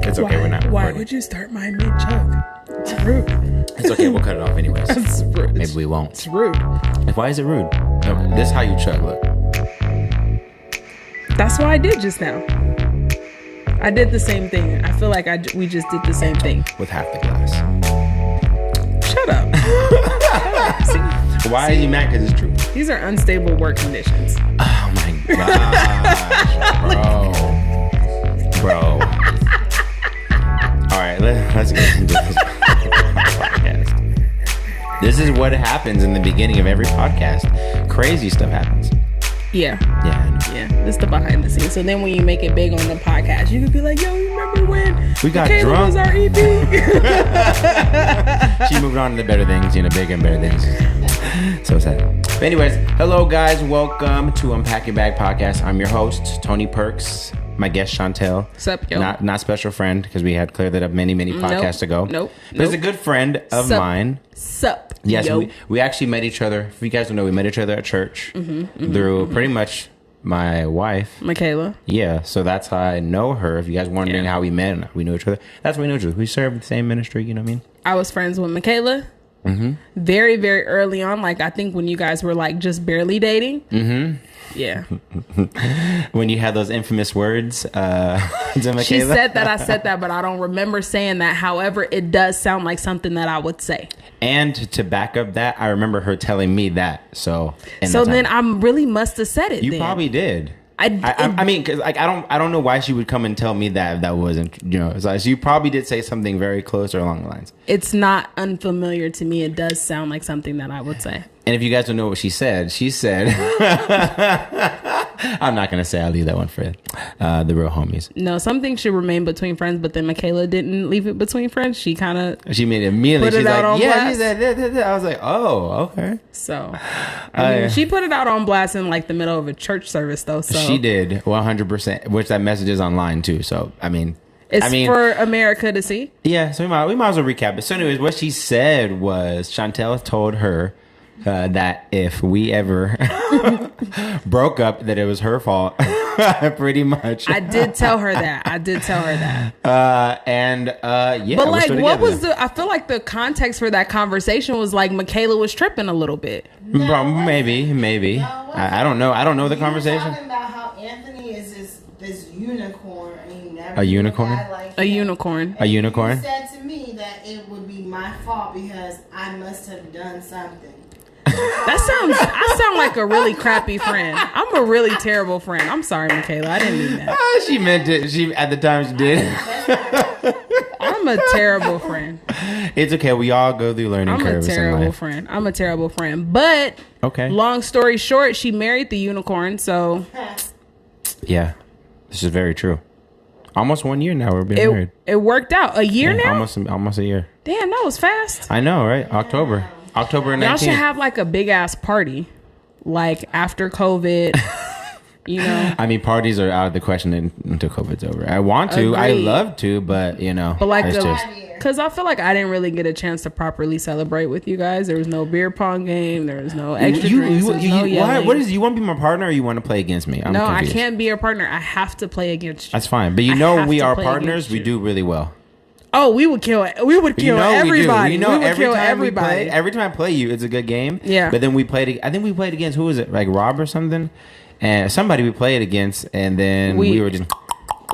It's okay. We're not recording. Why would you start my mid-chug? It's rude. It's okay. We'll cut it off anyways. It's rude. Maybe we won't. It's rude. Why is it rude? No, this is how you chug. Look. That's what I did just now. I did the same thing. I feel like we just did the same thing. With half the glass. Shut up. Shut up. See? Why are you mad? Because it's true. These are unstable work conditions. Oh my gosh, bro. All right, let's get into this podcast. This is what happens in the beginning of every podcast. Crazy stuff happens. Yeah. Yeah. This is the behind the scenes. So then when you make it big on the podcast, you could be like, yo, remember when we got Michaela drunk? Was our EP? She moved on to the better things, bigger and better things. So sad. But anyways, hello guys. Welcome to Unpack Your Bag Podcast. I'm your host, Tony Perks. My guest, Chantel. Sup, yo. Not special friend, because we had cleared that up many podcasts ago. Nope. But it's a good friend of mine. Sup, yes, yo. we actually met each other. If you guys don't know, we met each other at church through pretty much my wife. Michaela. Yeah, so that's how I know her. If you guys wondering how we met and we knew each other, that's how we knew each other. We served the same ministry, you know what I mean? I was friends with Michaela. Very, very early on. Like, I think when you guys were like just barely dating. Yeah. When you had those infamous words to Michaela. She said that, I said that, but I don't remember saying that. However, it does sound like something that I would say. And to back up that, I remember her telling me that. So then I really must have said it. You then. Probably did. I mean, because like I don't know why she would come and tell me that wasn't, it's like she probably did say something very close or along the lines. It's not unfamiliar to me. It does sound like something that I would say. And if you guys don't know what she said, I'm not gonna say. I'll leave that one for the real homies. No, something should remain between friends, but then Michaela didn't leave it between friends. She made it immediately. She's like, yeah. She said, I was like, oh, okay. So, I mean, she put it out on blast in like the middle of a church service, though. So she did 100%. Which that message is online too. So I mean, it's for America to see. Yeah. So we might as well recap it. So, anyways, what she said was Chantel told her that if we ever broke up, that it was her fault. Pretty much. I did tell her that. Yeah. But like, what was I feel like the context for that conversation was like Michaela was tripping a little bit. No, maybe. No, I don't know. I don't know the conversation. Talking about how Anthony is this unicorn. And you never a unicorn. A unicorn. A unicorn. You said to me that it would be my fault because I must have done something. I sound like a really crappy friend. I'm a really terrible friend. I'm sorry, Michaela. I didn't mean that. She meant it. She at the time she did. I'm a terrible friend. It's okay. We all go through learning curves in life. I'm a terrible friend. But okay. Long story short, she married the unicorn. So yeah, this is very true. Almost 1 year now we're being married. It worked out. A year now. Almost a year. Damn, that was fast. I know, right? October 19th. Y'all should have like a big ass party, like after COVID. I mean, parties are out of the question until COVID's over. I want to, I love to, but But like, because I feel like I didn't really get a chance to properly celebrate with you guys. There was no beer pong game. There was no extra drinks. No yelling. What is? You want to be my partner, or you want to play against me? I'm confused. I can't be your partner. I have to play against you. That's fine, but we are partners. We do really well. Oh, we would kill it. We would kill everybody. We would kill everybody. Every time I play you, it's a good game. Yeah. But then we played. I think we played against, who was it? Like Rob or something, and somebody we played against, and then we were just.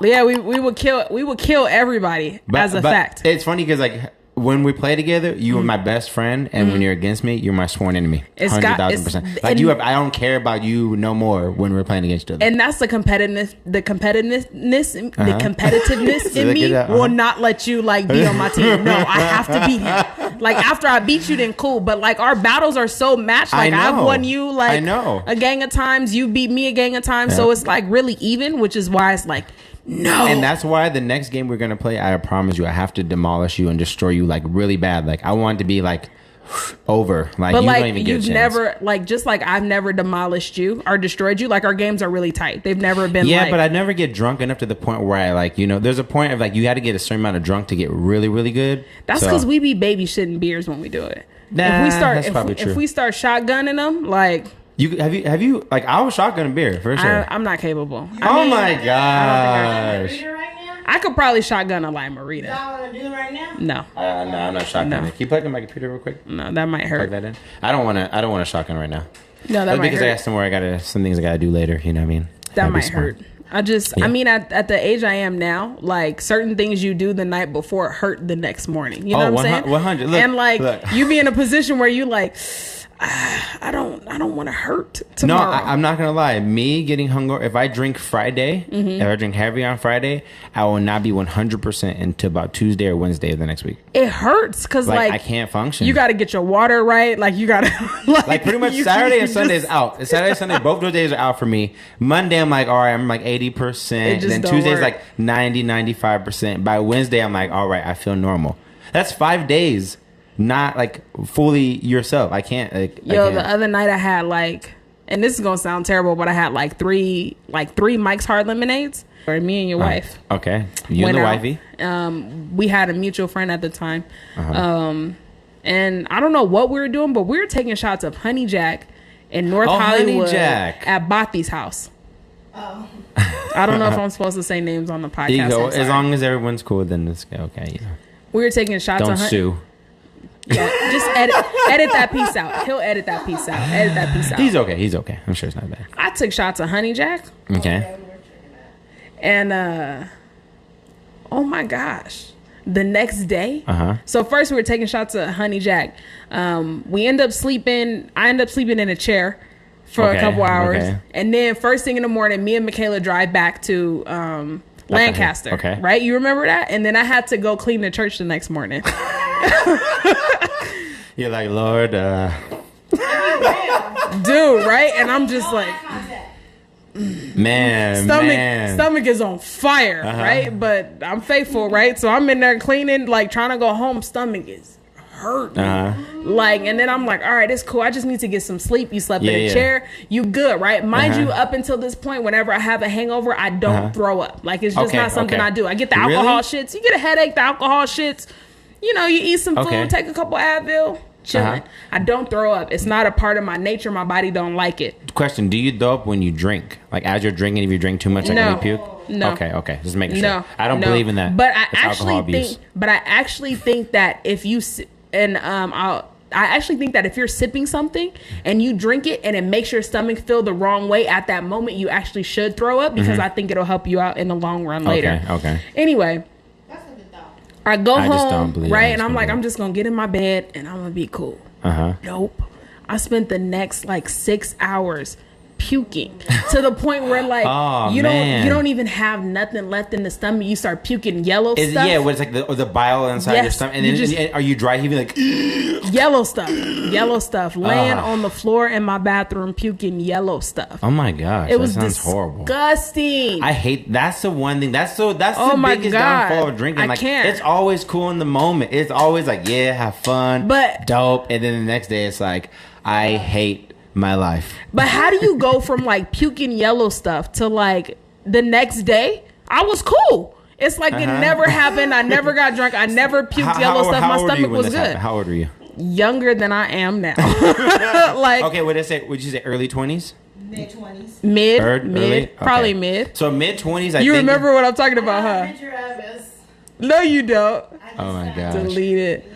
Yeah, we would kill. We would kill everybody as a fact. It's funny because like when we play together, you are my best friend, and when you're against me, you're my sworn enemy. 100,000%. Like I don't care about you no more when we're playing against each other. And that's the competitiveness. The competitiveness in me will not let you like be on my team. No, I have to beat him. Like after I beat you, then cool. But like our battles are so matched. Like I've won you like a gang of times. You beat me a gang of times. Yeah. So it's like really even, which is why it's like. No. And that's why the next game we're going to play, I promise you, I have to demolish you and destroy you like really bad. Like I want it to be like over. Like but you like, don't even get a chance. You've never, like just like I've never demolished you or destroyed you. Like our games are really tight. They've never been but I never get drunk enough to the point where I like, there's a point of like you had to get a certain amount of drunk to get really, really good. That's because we be babysitting beers when we do it. Nah, if we start shotgunning them, like... Have you like I was shotgunning beer for sure. I'm not capable. Oh my gosh! I could probably shotgun a lime marita. Y'all want to do it right now? No. No, I'm not shotgunning. No. Can you plug in my computer real quick? No, that might hurt. Plug that in. I don't want to shotgun right now. No, that might because hurt. I got some things I gotta do later. You know what I mean? That might hurt. I mean, at the age I am now, like certain things you do the night before hurt the next morning. You know what I'm saying? 100. Look, and like look. you be in a position where you like, I don't want to hurt tomorrow. No, I'm not gonna lie. Me getting hungover. If I drink Friday, if I drink heavy on Friday, I will not be 100% until about Tuesday or Wednesday of the next week. It hurts because like I can't function. You got to get your water right. Like you got to like pretty much Saturday and Sunday is out. Saturday and Sunday, both those days are out for me. Monday, I'm like, all right, I'm like 80%. Then Tuesday's like 90, 95%. By Wednesday, I'm like, all right, I feel normal. That's 5 days. Not like fully yourself. I can't. The other night I had like, and this is gonna sound terrible, but I had like three Mike's Hard Lemonades for me and your wife. Okay, you and the wifey. We had a mutual friend at the time, and I don't know what we were doing, but we were taking shots of Honey Jack in North Hollywood at Bothy's house. Oh. I don't know if I'm supposed to say names on the podcast. You go, as long as everyone's cool, then it's okay. You know. We were taking shots. Don't sue. Yeah, just edit that piece out. He'll edit that piece out. Edit that piece out. He's okay. I'm sure it's not bad. I took shots of Honey Jack. Okay. And oh my gosh, the next day. So first we were taking shots of Honey Jack. We end up sleeping. I end up sleeping in a chair for a couple hours, and then first thing in the morning, me and Michaela drive back to Lancaster. Okay. Right, you remember that? And then I had to go clean the church the next morning. You're like, Lord, dude, right? And I'm just like, stomach is on fire, right? But I'm faithful, right? So I'm in there cleaning, like trying to go home. Stomach is hurting, like, and then I'm like, all right, it's cool. I just need to get some sleep. You slept in a chair, you good, right? Mind you, up until this point, whenever I have a hangover, I don't throw up. Like it's just not something I do. I get the alcohol shits. You get a headache, the alcohol shits. You know, you eat some food, take a couple Advil, chilling. I don't throw up. It's not a part of my nature. My body don't like it. Question: do you throw up when you drink? Like as you're drinking, if you drink too much, like you puke? No. Okay. Just making sure. I don't believe in that. But I actually think that if you I actually think that if you're sipping something and you drink it and it makes your stomach feel the wrong way at that moment, you actually should throw up because I think it'll help you out in the long run later. Okay. Anyway. I go home, right? And I'm like, I'm just going to get in my bed and I'm going to be cool. Nope. I spent the next like 6 hours puking to the point where like you don't even have nothing left in the stomach. You start puking yellow stuff. Yeah, what it's like the bile inside your stomach. And then are you dry? You be like yellow stuff laying on the floor in my bathroom puking yellow stuff. Oh my gosh, it was horrible. Disgusting. I hate. That's the one thing. That's the biggest downfall of drinking. Like it's always cool in the moment. It's always like have fun, but dope. And then the next day it's like I hate my life. But how do you go from like puking yellow stuff to like the next day I was cool? It's like it never happened. I never got drunk. I never puked yellow stuff. My stomach was good. How old were you? Younger than I am now. Like okay, would you say early 20s? Mid-20s. Mid, probably mid. So mid-20s. You remember what I'm talking about, huh? No, you don't. Oh my gosh. Delete it.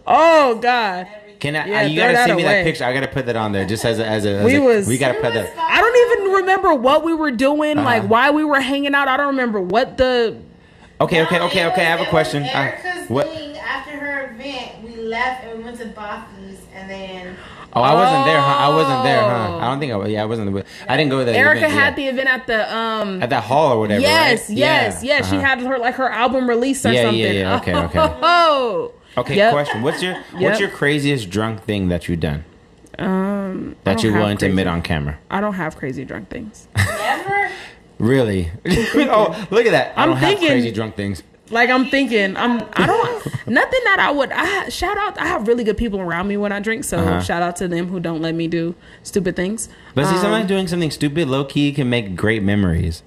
Oh God. Can I? You gotta send me that picture. I gotta put that on there, just we gotta put that. I don't even remember what we were doing, like why we were hanging out. I don't remember what the. Okay. I have a question. What? After her event, we left and we went to Bothy's, and then. Oh, I wasn't there, huh? I don't think I was. Yeah, I wasn't. I didn't go to that. Erica had the event at the at that hall or whatever. Yes. She had her album release or something. Yeah. Okay. Oh. Okay, question. What's your craziest drunk thing that you've done? That you're willing to admit on camera? I don't have crazy drunk things. Never? Really? Oh, look at that. I don't have crazy drunk things. Like I'm thinking, nothing that I would. Shout out. I have really good people around me when I drink, so shout out to them who don't let me do stupid things. But see, sometimes doing something stupid, low key, can make great memories.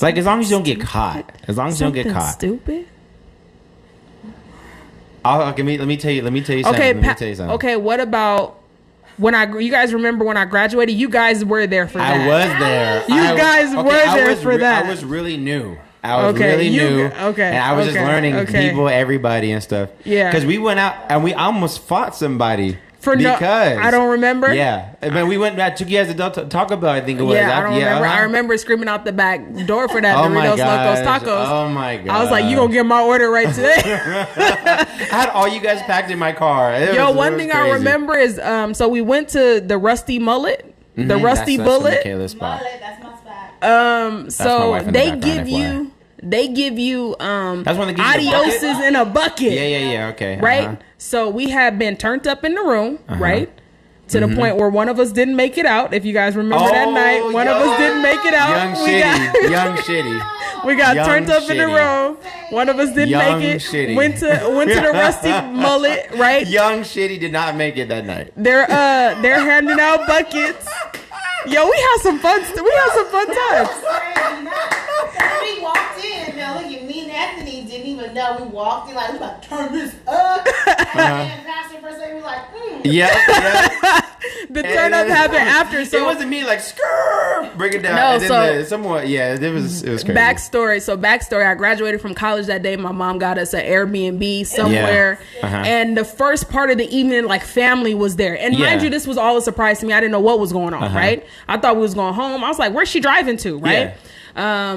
Like as long as you don't get caught. Stupid. Let me tell you something. Okay, what about when you guys remember when I graduated? You guys were there for that. I was there. You guys were there for that. I was really new. I was really new. Okay. And I was just learning people, everybody and stuff. Yeah. Because we went out and we almost fought somebody. I don't remember. Yeah. But we went, I took you guys to Taco Bell, I think it was. Yeah, I don't remember. I remember screaming out the back door for that Doritos Locos Tacos. Oh my God. I was like, you gonna get my order right today? I had all you guys packed in my car. One thing I remember is, so we went to the Rusty Mullet, the Rusty Bullet. Michaela's spot. Mullet, that's my spot. So they give you that's when they give you adioses in a bucket. Yeah, okay. Right? So we had been turned up in the room, right? To the point where one of us didn't make it out. If you guys remember that night, one of us didn't make it out. Young shitty. We got turned up in the room. One of us didn't make it. Shitty. Went to the Rusty Mullet, right? Young shitty did not make it that night. They're handing out buckets. Yo, we had some fun times. We walked in. Now look at me and Anthony didn't even know. We walked in like we about to turn this up. And Pastor first thing we like, Yeah. The turn up happened after. So it wasn't me like skrrr, bring it down. No, and then it was crazy. Backstory. I graduated from college that day. My mom got us an Airbnb somewhere, and the first part of the evening, like family was there. And mind you, this was all a surprise to me. I didn't know what was going on. Right? I thought we was going home. I was like, where's she driving to? Right? Yeah.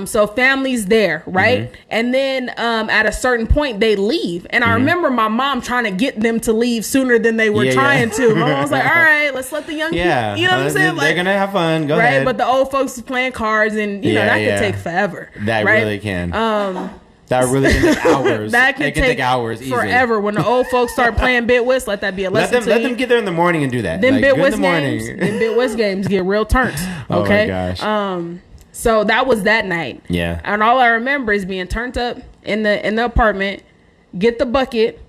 So family's there, right? And then at a certain point they leave, and I remember my mom trying to get them to leave sooner than they were trying to. My mom was like, "All right, let's let the young people." You know what I'm saying? They're gonna have fun. Go ahead. But the old folks was playing cards, and you know that could take forever. That really can. That really can take hours. That can take hours forever. When the old folks start playing bit whist, let that be a lesson. Let them get there in the morning and do that. Then bit whist games get real turns. Okay. Oh my gosh. So that was that night. Yeah. And all I remember is being turned up in the apartment, get the bucket,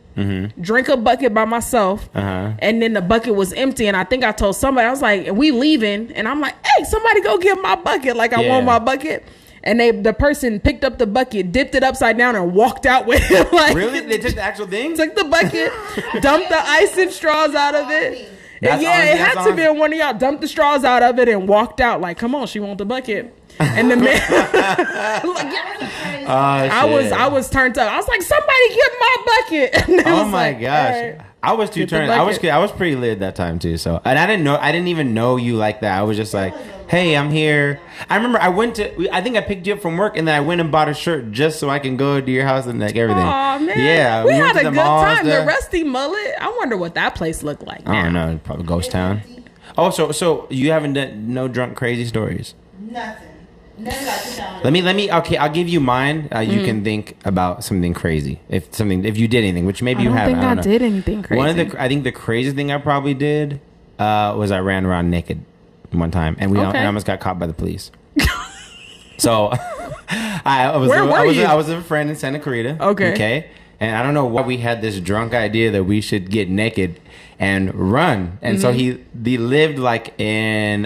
drink a bucket by myself, and then the bucket was empty. And I think I told somebody, I was like, we leaving. And I'm like, hey, somebody go get my bucket. Like I want my bucket. And the person picked up the bucket, dipped it upside down, and walked out with it. Like, really? They took the actual thing? Took the bucket, dumped the ice and straws out of it. It had to be one of y'all. Dumped the straws out of it and walked out. Like, come on, she want the bucket. And the man, I was turned up. I was like, somebody get my bucket. Oh my gosh. Right, I was too turned. I was pretty lit that time too. So, and I didn't even know you like that. I was just like, hey, I'm here. I remember I think I picked you up from work, and then I went and bought a shirt just so I can go to your house and like everything. Oh man. Yeah. We had a good time. The Rusty Mullet. I wonder what that place looked like now. I don't know. Probably ghost town. Oh, so you haven't done no drunk crazy stories? Nothing. Never got to down. Let me. Okay, I'll give you mine. You can think about something crazy. If you did anything, which maybe you haven't. I don't think I did anything crazy. I think the craziest thing I probably did was I ran around naked one time, and I almost got caught by the police. So I was with a friend in Santa Clarita. Okay. And I don't know why we had this drunk idea that we should get naked and run. And so he lived like in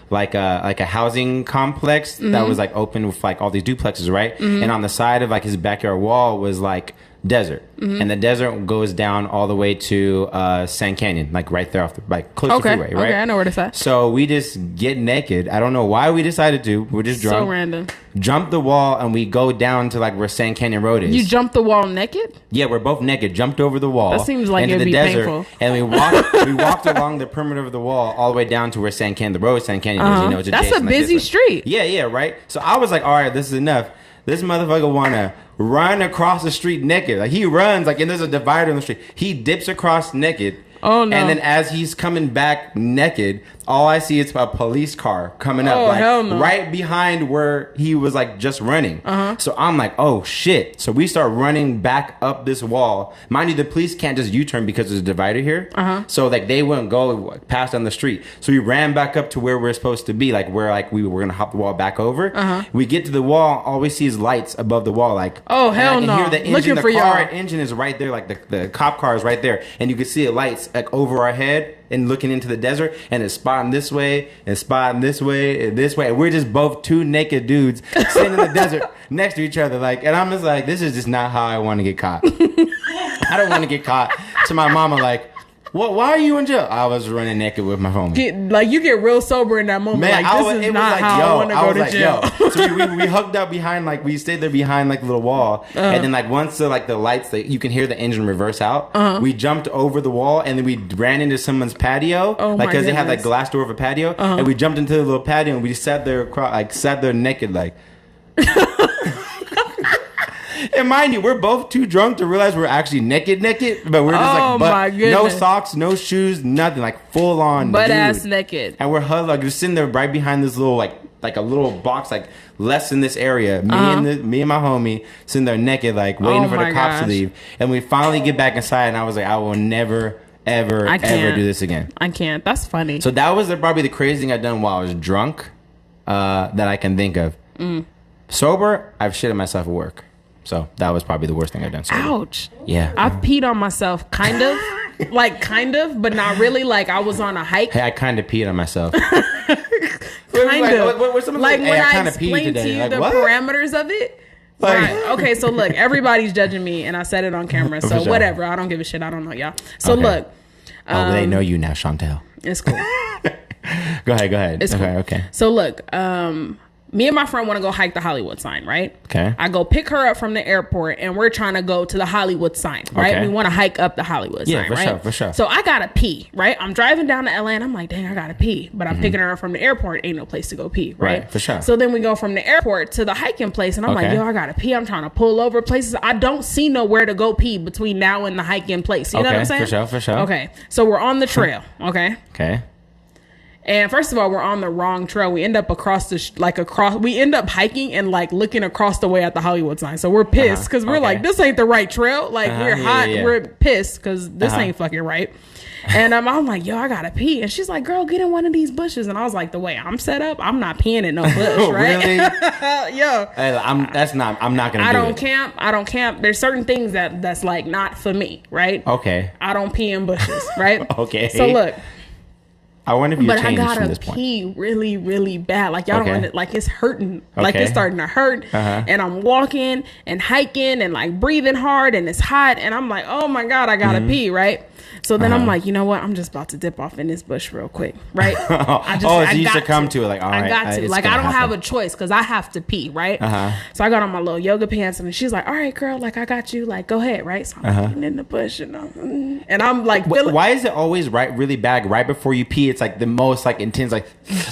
like a housing complex that was like open with like all these duplexes, right? And on the side of like his backyard wall was like desert, and the desert goes down all the way to Sand Canyon, like right there off the close to the freeway, right? Okay, I know where it's at. So we just get naked. I don't know why we decided to. We're just drunk. So random. Jump the wall and we go down to like where Sand Canyon Road is. You jumped the wall naked? Yeah, we're both naked. Jumped over the wall. That seems like it'd be desert, painful. And we walked along the perimeter of the wall all the way down to where Sand Canyon is. You know, it's that's a busy street. Yeah, right. So I was like, all right, this is enough. This motherfucker wanna run across the street naked. Like he runs, like, and there's a divider in the street. He dips across naked. Oh no! And then as he's coming back naked, all I see is a police car coming up, right behind where he was like just running. So I'm like, oh shit! So we start running back up this wall. Mind you, the police can't just U-turn because there's a divider here. So like they wouldn't go past on the street. So we ran back up to where we're supposed to be, like where like we were gonna hop the wall back over. We get to the wall, all we see is lights above the wall. Like, oh hell no! Hear the engine, looking the for car y'all. Engine is right there, like the cop car is right there, and you can see the lights like over our head and looking into the desert, and it's spotting this way and spotting this way and this way, and we're just both two naked dudes sitting in the desert next to each other, like, and I'm just like, this is just not how I want to get caught. I don't want to get caught. So my mama like, Why are you in jail? I was running naked with my phone. You get real sober in that moment. Man, this is not how I want to go to jail. So we hugged up behind, we stayed there behind the little wall, and then once the lights, you can hear the engine reverse out. We jumped over the wall, and then we ran into someone's patio, because they had glass door of a patio, and we jumped into the little patio, and we sat there, naked, And mind you, we're both too drunk to realize we're actually naked, but we're just no socks, no shoes, nothing, full on butt ass naked, and we're huddled, just sitting there right behind this little a little box, less in this area. Me and my homie sitting there naked, waiting for the cops to leave, and we finally get back inside, and I was like, I will never. Ever do this again. I can't. That's funny. So that was probably the craziest thing I've done while I was drunk, that I can think of. Sober, I've shitted myself at work. So that was probably the worst thing I've done. Sober. Ouch. Yeah. I've peed on myself, kind of. Kind of, but not really. I was on a hike. Hey, I kind of peed on myself. Kind of. When I explained to you the parameters of it. Right. Okay, so look, everybody's judging me, and I said it on camera. So whatever. I don't give a shit. I don't know y'all. So look. They know you now, Chantel. It's cool. Go ahead. It's cool. Okay. So look, me and my friend want to go hike the Hollywood sign, right? Okay. I go pick her up from the airport, and we're trying to go to the Hollywood sign, right? Okay. We want to hike up the Hollywood sign, right? For sure. So I gotta pee, right? I'm driving down to LA, and I'm like, dang, I gotta pee. But I'm picking her up from the airport. Ain't no place to go pee, right? For sure. So then we go from the airport to the hiking place, and I'm like, yo, I gotta pee. I'm trying to pull over places. I don't see nowhere to go pee between now and the hiking place. You know what I'm saying? For sure. Okay. So we're on the trail, okay? Okay. And first of all, we're on the wrong trail. We end up we end up hiking and looking across the way at the Hollywood sign. So we're pissed because we're this ain't the right trail. We're hot. Yeah. We're pissed because this ain't fucking right. And I'm like, yo, I gotta pee. And she's like, girl, get in one of these bushes. And I was like, the way I'm set up, I'm not peeing in no bush, right? Really? Yo. I'm not gonna do it. I don't camp. There's certain things that's not for me, right? Okay. I don't pee in bushes, right? Okay. So look. I wonder if you changed from this point. But I gotta pee really, really bad. Y'all don't want it. It's hurting. It's starting to hurt. And I'm walking and hiking and breathing hard and it's hot. And I'm like, oh my God, I gotta pee, right? So then I'm like, you know what? I'm just about to dip off in this bush real quick, right? So you succumb to it. All right. I got to. I don't have a choice because I have to pee, right? So I got on my little yoga pants and she's like, all right, girl, I got you. Go ahead, right? So I'm getting in the bush and I'm why is it always really bad right before you pee? It's the most intense,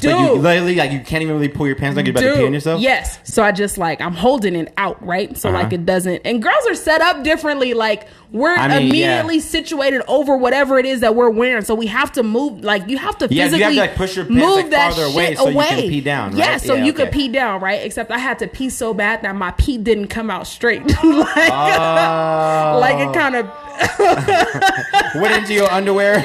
dude, you literally you can't even really pull your pants you're about to pee on yourself. Yes. So I just I'm holding it out, right? So it doesn't. And girls are set up differently. We're immediately situated over whatever it is that we're wearing. So we have to move. You have to physically you have to push your pants move that farther away shit so away. You can pee down. Right? Yeah. So you could pee down, right? Except I had to pee so bad that my pee didn't come out straight. It kind of. Went into your underwear?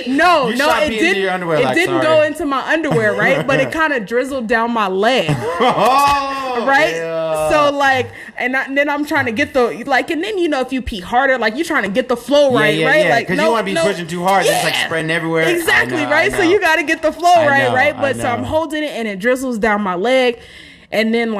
No, it didn't. Your underwear, it didn't go into my underwear, right? But it kind of drizzled down my leg, right? Yeah. So and then I'm trying to get the and then if you pee harder, you're trying to get the flow right, right? Yeah. Because you want to be pushing too hard, it's spreading everywhere. Exactly, right? So you got to get the flow right? But so I'm holding it and it drizzles down my leg, and then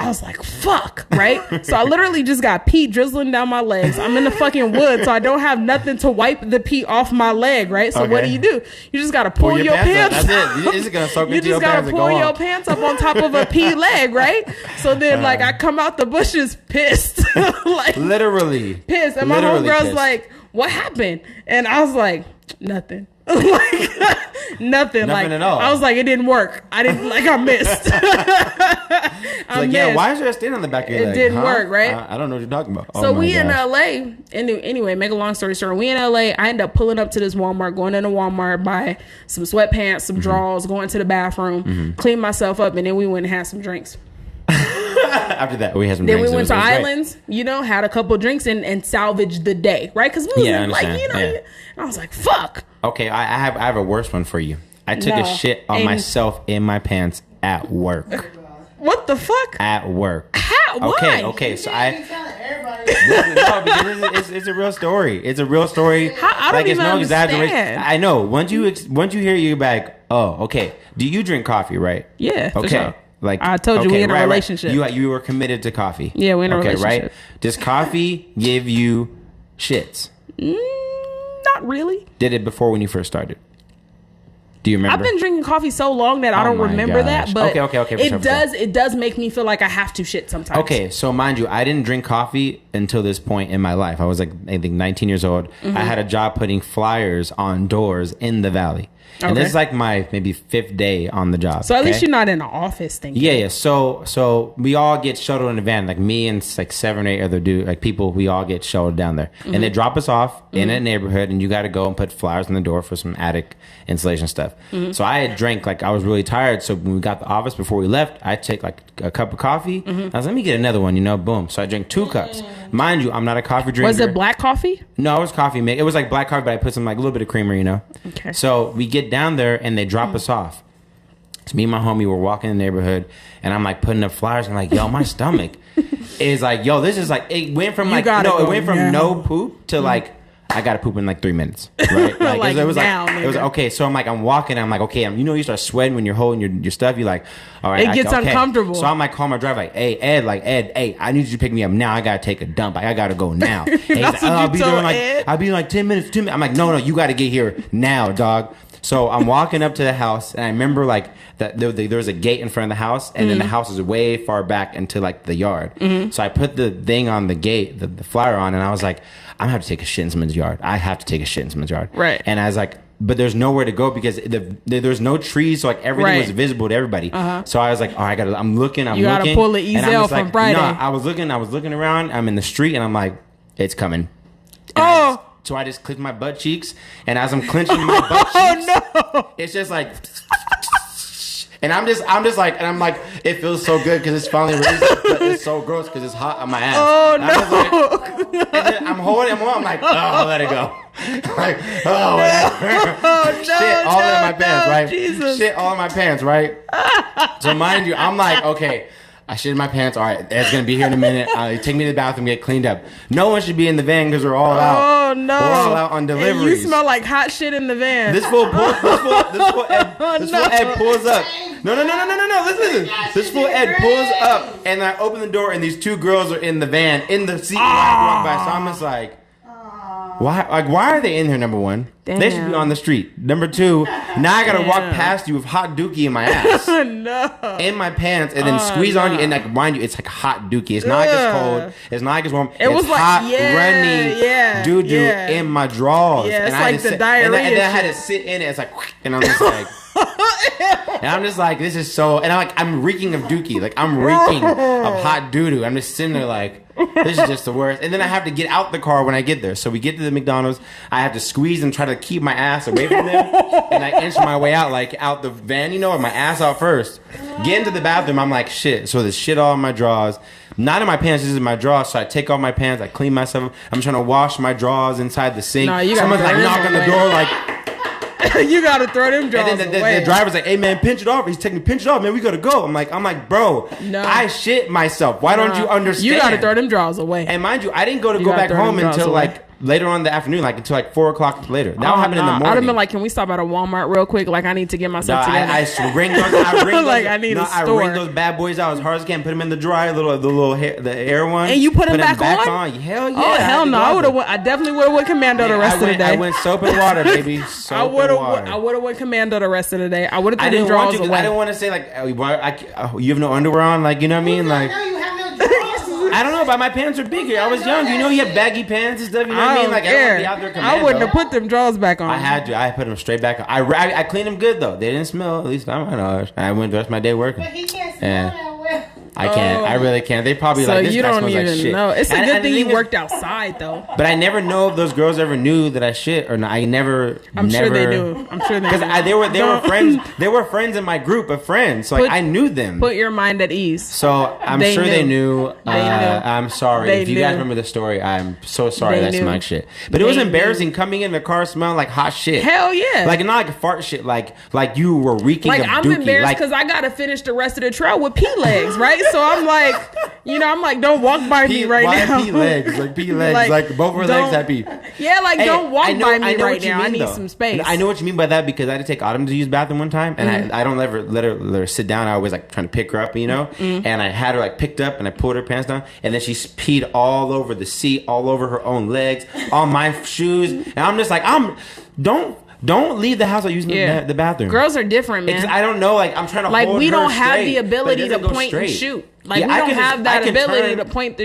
I was like, fuck, right? So I literally just got pee drizzling down my legs. I'm in the fucking woods, so I don't have nothing to wipe the pee off my leg, right? So what do? You just got to pull your pants up. That's it. It's gonna soak into your pants. You just got to pull your pants up on top of a pee leg, right? So then, I come out the bushes pissed. Literally. Pissed. And my homegirl's like, what happened? And I was like, nothing. Nothing at all. I was like, it didn't work. I didn't I missed. I missed. Why is there a stain on the back of your leg? It didn't work, right? I don't know what you're talking about. So we in LA, and anyway, make a long story short, we in LA. I end up pulling up to this Walmart, going into Walmart, buy some sweatpants, some drawers, going to the bathroom, clean myself up, and then we went and had some drinks. After that, we had some drinks. Then we went to Islands, had a couple drinks and salvaged the day, right? Because we was and I was like, fuck. Okay, I have a worse one for you. I took a shit on myself in my pants at work. What the fuck? At work. How? Why? Okay. So because it's a real story. It's a real story. I don't even understand. I know. Once you hear you're back. Oh, okay. Do you drink coffee? Right? Yeah. Okay. For sure. I told you we in a relationship. Right. You were committed to coffee. Yeah, we're in a relationship. Right? Does coffee give you shits? Not Not really. Did it before when you first started? Do you remember? I've been drinking coffee so long that I don't remember that, but okay. It does make me feel like I have to shit sometimes. Okay, so mind you, I didn't drink coffee until this point in my life. I was like, I think 19 years old. I had a job putting flyers on doors in the valley. And this is like my maybe 5th day on the job. So at least you're not in an office thing. Yeah. So we all get shuttled in a van, like me and like 7 or 8 other people. We all get shuttled down there, and they drop us off in a neighborhood, and you got to go and put flyers on the door for some attic insulation stuff. So I had drank, like I was really tired. So when we got to the office before we left, I take like a cup of coffee. I was like, let me get another one, boom. So I drank 2 cups. Mind you, I'm not a coffee drinker. Was it black coffee? No, it was coffee. It was like black coffee, but I put some like a little bit of creamer, Okay. So we get down there and they drop us off. So me and my homie were walking in the neighborhood, and I'm like putting up flyers. And I'm like, yo, my stomach is like, yo, this is like, it went from no poop to like, I gotta poop in like 3 minutes, right? Like, it was okay. So I'm walking. I'm like, okay. You start sweating when you're holding your stuff. You're like, all right. It gets uncomfortable. So I'm like, call my driver, like, hey Ed, hey, I need you to pick me up now. I gotta take a dump. I gotta go now. And he's like, I'll be in like 10 minutes. I'm like, no, you gotta get here now, dog. So I'm walking up to the house, and I remember like that there was a gate in front of the house, and then the house is way far back into like the yard. So I put the thing on the gate, the flyer on, and I was like, I'm gonna have to take a shit in someone's yard. I have to take a shit in someone's yard. Right. And I was like, but there's nowhere to go because there's no trees, so like everything was visible to everybody. So I was like, I'm looking. You gotta pull the easel from Friday. No, I was looking around. I'm in the street, and I'm like, it's coming. So I just click my butt cheeks, and as I'm clenching my butt cheeks, it's just like, and I'm just like, it feels so good because it's finally released, but it's so gross because it's hot on my ass. Oh and no! And then I'm holding him on. I'm like, let it go. Like, whatever. Shit all in my pants, right? Jesus. Shit all in my pants, right? So mind you, I'm like, okay. I shit in my pants. All right, Ed's gonna be here in a minute. Take me to the bathroom, get cleaned up. No one should be in the van because we're all out. Oh no, we're all out on deliveries. And you smell like hot shit in the van. This fool Ed pulls up. No. Listen. This fool Ed pulls up, and I open the door, and these 2 girls are in the van in the seat when I walk by. So I'm just like, why are they in here? Number 1, they should be on the street. Number 2, now I gotta walk past you with hot dookie in my ass, in my pants, and then squeeze on you. And like, mind you, it's like hot dookie. It's not like it's cold. It's not like it's warm. It's was like hot, runny doo-doo in my drawers. Yeah, it's and like the diarrhea. And then I had to sit in it. It's like, and I'm just like. And I'm just like, this is so, and I'm reeking of dookie. Like, I'm reeking of hot doo-doo. I'm just sitting there like, this is just the worst. And then I have to get out the car when I get there. So we get to the McDonald's. I have to squeeze and try to keep my ass away from them. And I inch my way out, like out the van, with my ass out first. Get into the bathroom. I'm like, shit. So there's shit all in my drawers. Not in my pants, this is in my drawers. So I take off my pants. I clean myself. I'm trying to wash my drawers inside the sink. Someone's like knock on the door like... You gotta throw them drawers and then the driver's like, hey man, pinch it off. He's taking pinch it off, man. We gotta go. I'm like, bro, no. I shit myself. Why don't you understand? You gotta throw them drawers away. And mind you, I didn't go back home until like later on in the afternoon, like until like 4 o'clock later. That happened in the morning. I'd have been like, can we stop at a Walmart real quick? Like I need to get myself together. I ring those. Like I need a store. I ring those bad boys out as hard as I can. Put them in the dryer, the air one. And you put them back on? Hell yeah. Oh hell no! I definitely would have went commando the rest of the day. I went soap and water, baby. I would have went commando the rest of the day. I would have threw them drawers away. I didn't want to say like, you have no underwear on, like, you know what I mean, like. I don't know, but my pants are bigger. I was young. You have baggy pants and stuff. You know what I mean? Like, I don't want to be out there commando. I wouldn't have put them drawers back on. I had to. I put them straight back on. I cleaned them good, though. They didn't smell. At least I know. I went the rest of my day working. But he can't smell that well. I can't. I really can't. They probably so like, this you guy don't smells even like shit. know. It's a good thing you worked outside, though. But I never know if those girls ever knew that I shit or not. I'm sure they do. I'm sure they do. Because they were friends. They were friends in my group of friends. So I knew them. Put your mind at ease. So I'm sure they knew. I'm sorry. If you guys remember the story, I'm so sorry that smelled like shit. But it was embarrassing coming in the car smelling like hot shit. Hell yeah. Like not like fart shit. Like you were reeking of dookie. I'm embarrassed because I got to finish the rest of the trail with pea legs, right? So I'm like, I'm like, don't walk by me right now. Pee legs, like both her legs have pee. Yeah, like don't walk by me right now. I need some space. I know what you mean by that because I had to take Autumn to use the bathroom one time, and I don't let her sit down. I always like trying to pick her up, and I had her like picked up, and I pulled her pants down, and then she peed all over the seat, all over her own legs, on my shoes, and I'm just like, Don't leave the house without using the bathroom. Girls are different, man. I don't know. Like I'm trying to like hold we don't her have straight, the ability to point straight. and shoot. Like we don't have that ability to point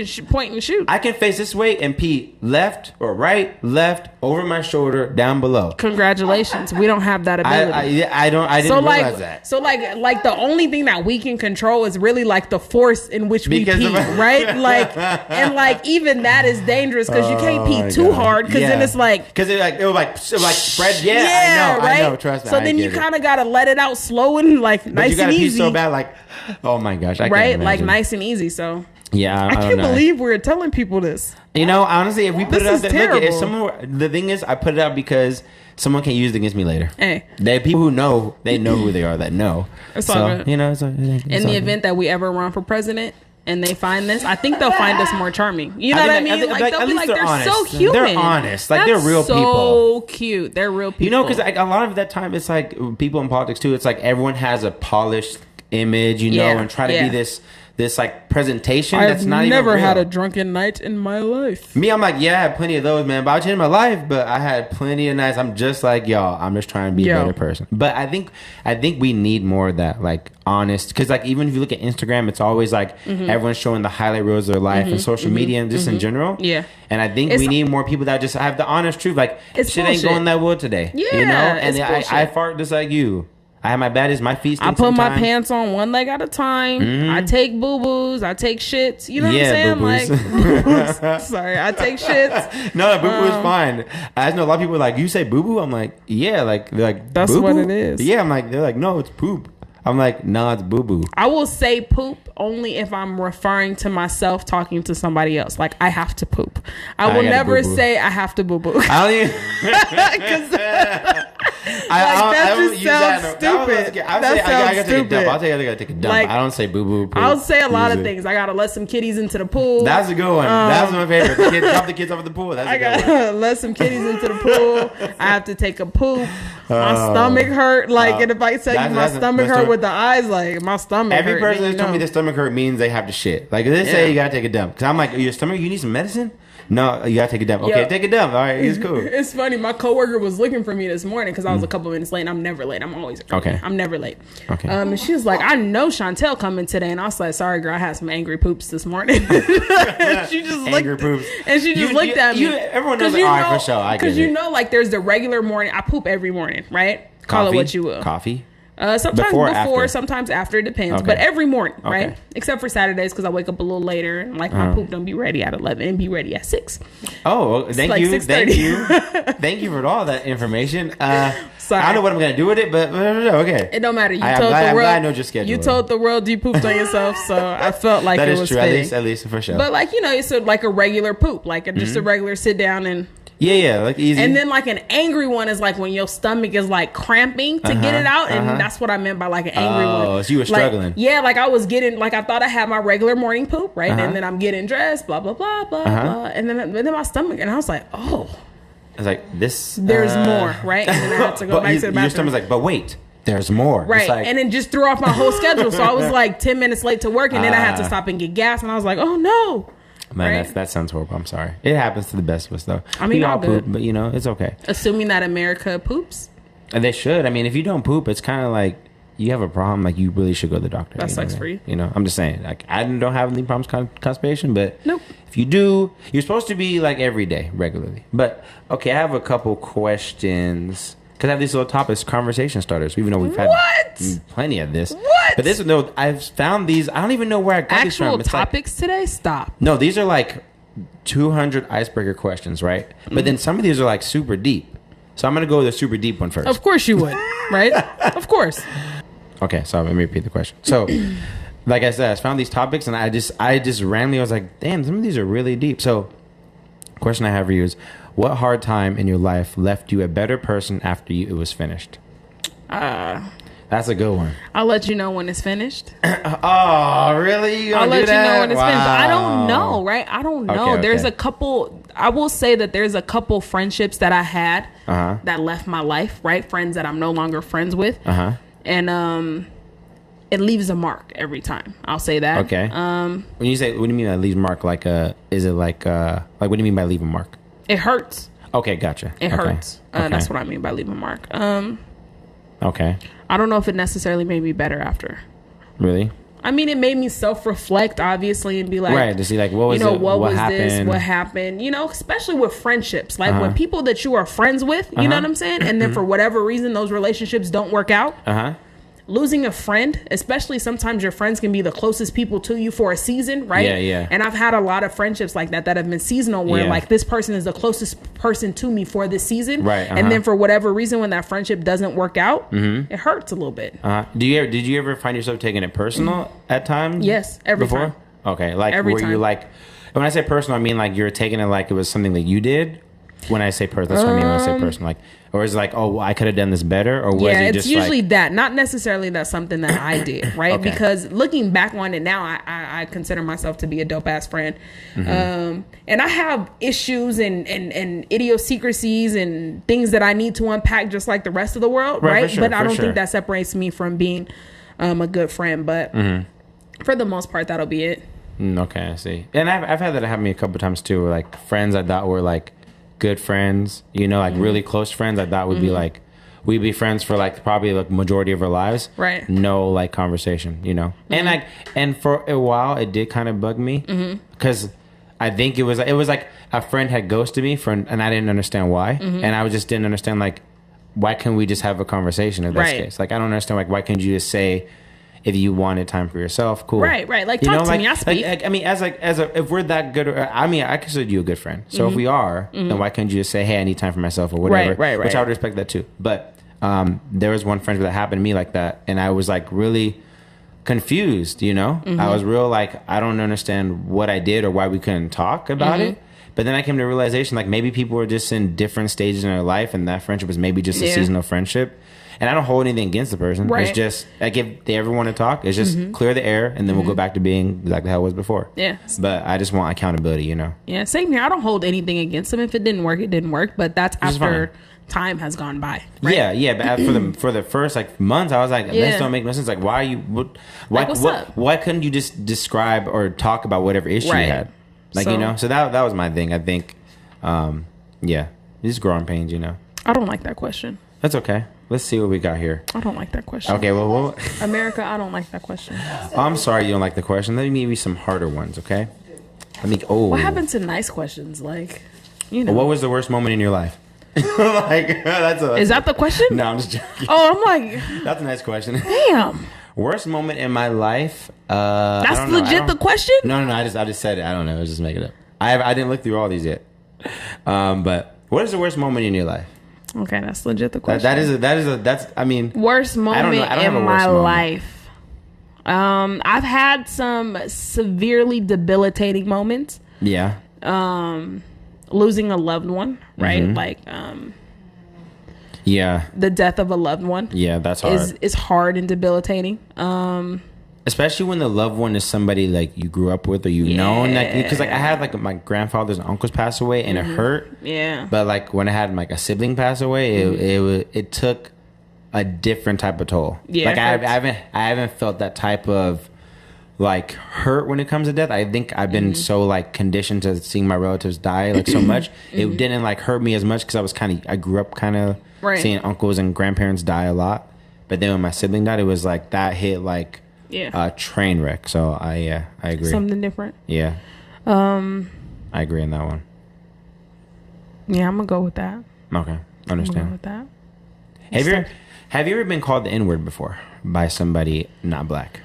and shoot. I can face this way and pee left or right, left, over my shoulder, down below. Congratulations, we don't have that ability. I didn't realize that. So like the only thing that we can control is really like the force in which we pee, right? Like and like even that is dangerous because you can't pee too hard because then it's like because it will spread. Yeah, I know. Trust me. So then you kind of gotta let it out slow and like nice and easy. But you gotta pee so bad, like oh my gosh, I can't right? imagine. Like nice and easy. So yeah, I can't believe we're telling people this. Honestly, if we put it out there, look, if someone, the thing is, I put it out because someone can use it against me later. Hey, there are people who know, they know who they are that know. It's all good. In the event that we ever run for president and they find this, I think they'll find us more charming. You know what I mean? They'll be like, they're so human. They're honest. Like they're real people. So cute. They're real people. Because a lot of that time, it's like people in politics too. It's like everyone has a polished image, and try to be this like presentation that's not even real. I've never had a drunken night in my life. Me, I'm like, I had plenty of those, man. But I changed my life, but I had plenty of nights. I'm just like y'all. I'm just trying to be a better person. But I think we need more of that, like honest. Because like even if you look at Instagram, it's always like everyone's showing the highlight reels of their life and social media and just in general. Yeah. And I think we need more people that just have the honest truth. Like shit ain't going that well today. Yeah. And I fart just like you. I have my baddies, my feet. I put my pants on one leg at a time. I take boo-boos. I take shits. You know what I'm saying? Boo-boos. Like, boo-boos. Sorry, I take shits. No, boo-boo is fine. I just know a lot of people are like, you say boo-boo? I'm like, yeah. Like, they're like, that's boo-boo? what it is. Yeah, I'm like, they're like, no, it's poop. I'm like, no, it's boo-boo. I will say poop only if I'm referring to myself talking to somebody else. Like, I have to poop. I will never say I have to boo-boo. I don't even... that just sounds stupid. That sounds stupid. I'll say I gotta take a dump. I don't say boo-boo. I'll say a lot of things. I gotta let some kitties into the pool. That's a good one. That's my favorite. Drop the kids off at the pool. That's a good one. I gotta let some kitties into the pool. I have to take a poop. My stomach hurt. And if I tell you my stomach hurt with the eyes, like my stomach hurt. Every person that told me their stomach hurt means they have to shit. Like they say you gotta take a dump. Because I'm like, your stomach, you need some medicine? No, you gotta take a dump. Okay, take a dump. All right, it's cool. It's funny. My coworker was looking for me this morning because I was a couple minutes late. And I'm never late. I'm always early. Okay. I'm never late. Okay. And she was like, "I know Chantel coming today," and I was like, "Sorry, girl, I had some angry poops this morning." She just angry poops, and she just looked at me. Everyone knows. All right, for sure. Because like there's the regular morning. I poop every morning, right? Call it what you will. Coffee. Sometimes before, sometimes after. It depends, but every morning, right? Except for Saturdays because I wake up a little later and like my poop don't be ready at 11 and be ready at 6. Oh, thank you, thank you for all that information. Sorry. I don't know what I'm gonna do with it, but okay. It don't matter. I'm glad I know your schedule. You told the world you pooped on yourself, so I felt like that it was true. At least for sure. But like it's like a regular poop, like just a regular sit down and. Yeah, like easy. And then like an angry one is like when your stomach is like cramping to get it out, and that's what I meant by like an angry one. Oh, so you were struggling. Like I was getting like I thought I had my regular morning poop, right? And then I'm getting dressed, blah blah blah blah blah, and then my stomach, and I was like, oh, I was like, this. There's more, right? And then I had to go back to the bathroom. Your stomach's like, but wait. There's more. Right. Like, and then just threw off my whole schedule. So I was like 10 minutes late to work, and then I had to stop and get gas, and I was like, oh no. Man, that sounds horrible. I'm sorry. It happens to the best of us, though. I mean, we all poop, but it's okay. Assuming that America poops, and they should. I mean, if you don't poop, it's kind of like you have a problem. Like you really should go to the doctor. That sucks for you. I'm just saying. Like I don't have any problems constipation, but nope. If you do, you're supposed to be like every day, regularly. But okay, I have a couple questions. Because I have these little topics, conversation starters, even though we've had plenty of this. What? But I've found these. I don't even know where I got these from. Actual topics today? Stop. No, these are like 200 icebreaker questions, right? But then some of these are like super deep. So I'm going to go with the super deep one first. Of course you would, right? Of course. Okay, so let me repeat the question. So, like I said, I found these topics and I just randomly was like, damn, some of these are really deep. So, question I have for you is, what hard time in your life left you a better person after it was finished? That's a good one. I'll let you know when it's finished. Oh, really? I'll let you know when it's finished. But I don't know, right? I don't know. Okay. There's a couple. I will say that there's a couple friendships that I had that left my life, right? Friends that I'm no longer friends with. And it leaves a mark every time. I'll say that. Okay. When you say, what do you mean by leaves a mark? Like, is it like what do you mean by leave a mark? It hurts. Okay, gotcha. It hurts. That's what I mean by leave a mark. Okay. I don't know if it necessarily made me better after. Really? I mean, it made me self-reflect, obviously, and be like, right, to see like what was what happened? What happened? You know, especially with friendships, like when people that you are friends with, you know what I'm saying, and then for whatever reason those relationships don't work out. Losing a friend, especially sometimes your friends can be the closest people to you for a season, right? Yeah. And I've had a lot of friendships like that have been seasonal, where like this person is the closest person to me for this season, right? And then for whatever reason, when that friendship doesn't work out, it hurts a little bit. Did you ever find yourself taking it personal at times? Yes, every time. Okay, like every time. You like, when I say personal, I mean like you're taking it like it was something that you did. When I say personal, that's what I mean when I say personal. Like, or is it like, oh, I could have done this better? Or was it just usually like, that. Not necessarily that's something that I did, right? Okay. Because looking back on it now, I consider myself to be a dope ass friend. And I have issues and idiosyncrasies and things that I need to unpack just like the rest of the world, right? Sure, but I don't think that separates me from being a good friend. But for the most part, that'll be it. Okay, I see. And I've had that happen to me a couple times too, where like friends I thought were like good friends, you know, like really close friends I thought would be like, we'd be friends for like probably like majority of our lives, right? No like conversation, you know. And like, and for a while it did kind of bug me because I think it was like a friend had ghosted me and I didn't understand why, and I just didn't understand like, why can't we just have a conversation in this case? Like, I don't understand like, why can't you just say, if you wanted time for yourself, cool. Right. Like, you talk to me, I speak. Like, I mean, if we're that good, I mean, I consider you a good friend. So if we are, then why can't you just say, hey, I need time for myself or whatever? Right. Which I would respect that too. But there was one friend that happened to me like that, and I was like really confused, you know? I was real like, I don't understand what I did or why we couldn't talk about it. But then I came to the realization, like, maybe people were just in different stages in their life, and that friendship was maybe just a seasonal friendship. And I don't hold anything against the person. Right. It's just, like, if they ever want to talk, it's just clear the air, and then we'll go back to being exactly how it was before. Yeah. But I just want accountability, you know? Yeah, same here. I don't hold anything against them. If it didn't work, it didn't work. But that's after time has gone by. Right? Yeah. But for the first, like, months, I was like, this don't make no sense. Like, why are you... Why couldn't you just describe or talk about whatever issue you had? Like, you know? So that was my thing, I think. Just growing pains, you know? I don't like that question. That's okay. Let's see what we got here. I don't like that question. Okay, well... America, I don't like that question. I'm sorry you don't like the question. Let me give you some harder ones, okay? What happened to nice questions? Like, you know. What was the worst moment in your life? Is that the question? No, I'm just joking. Oh, I'm like... That's a nice question. Damn. Worst moment in my life? That's legit the question? No. I just said it. I don't know. I was just making it up. I didn't look through all these yet. But what is the worst moment in your life? Okay, that's legit the question. That's I mean, worst moment in my life. I've had some severely debilitating moments. Yeah. Losing a loved one, right? Like yeah. The death of a loved one. Yeah, that's hard. Is hard and debilitating. Especially when the loved one is somebody like you grew up with or you know, like, because like I had like my grandfathers and uncles pass away and it hurt. Yeah. But like when I had like a sibling pass away, it took a different type of toll. Yeah. Like I haven't felt that type of like hurt when it comes to death. I think I've been so like conditioned to seeing my relatives die like so much. It didn't like hurt me as much because I grew up kind of seeing uncles and grandparents die a lot. But then when my sibling died, it was like that hit like train wreck. So I agree. Something different. Yeah. I agree on that one. Yeah, I'm gonna go with that. Okay, understand. I'm gonna go with that. Have you ever been called the N-word before by somebody not black?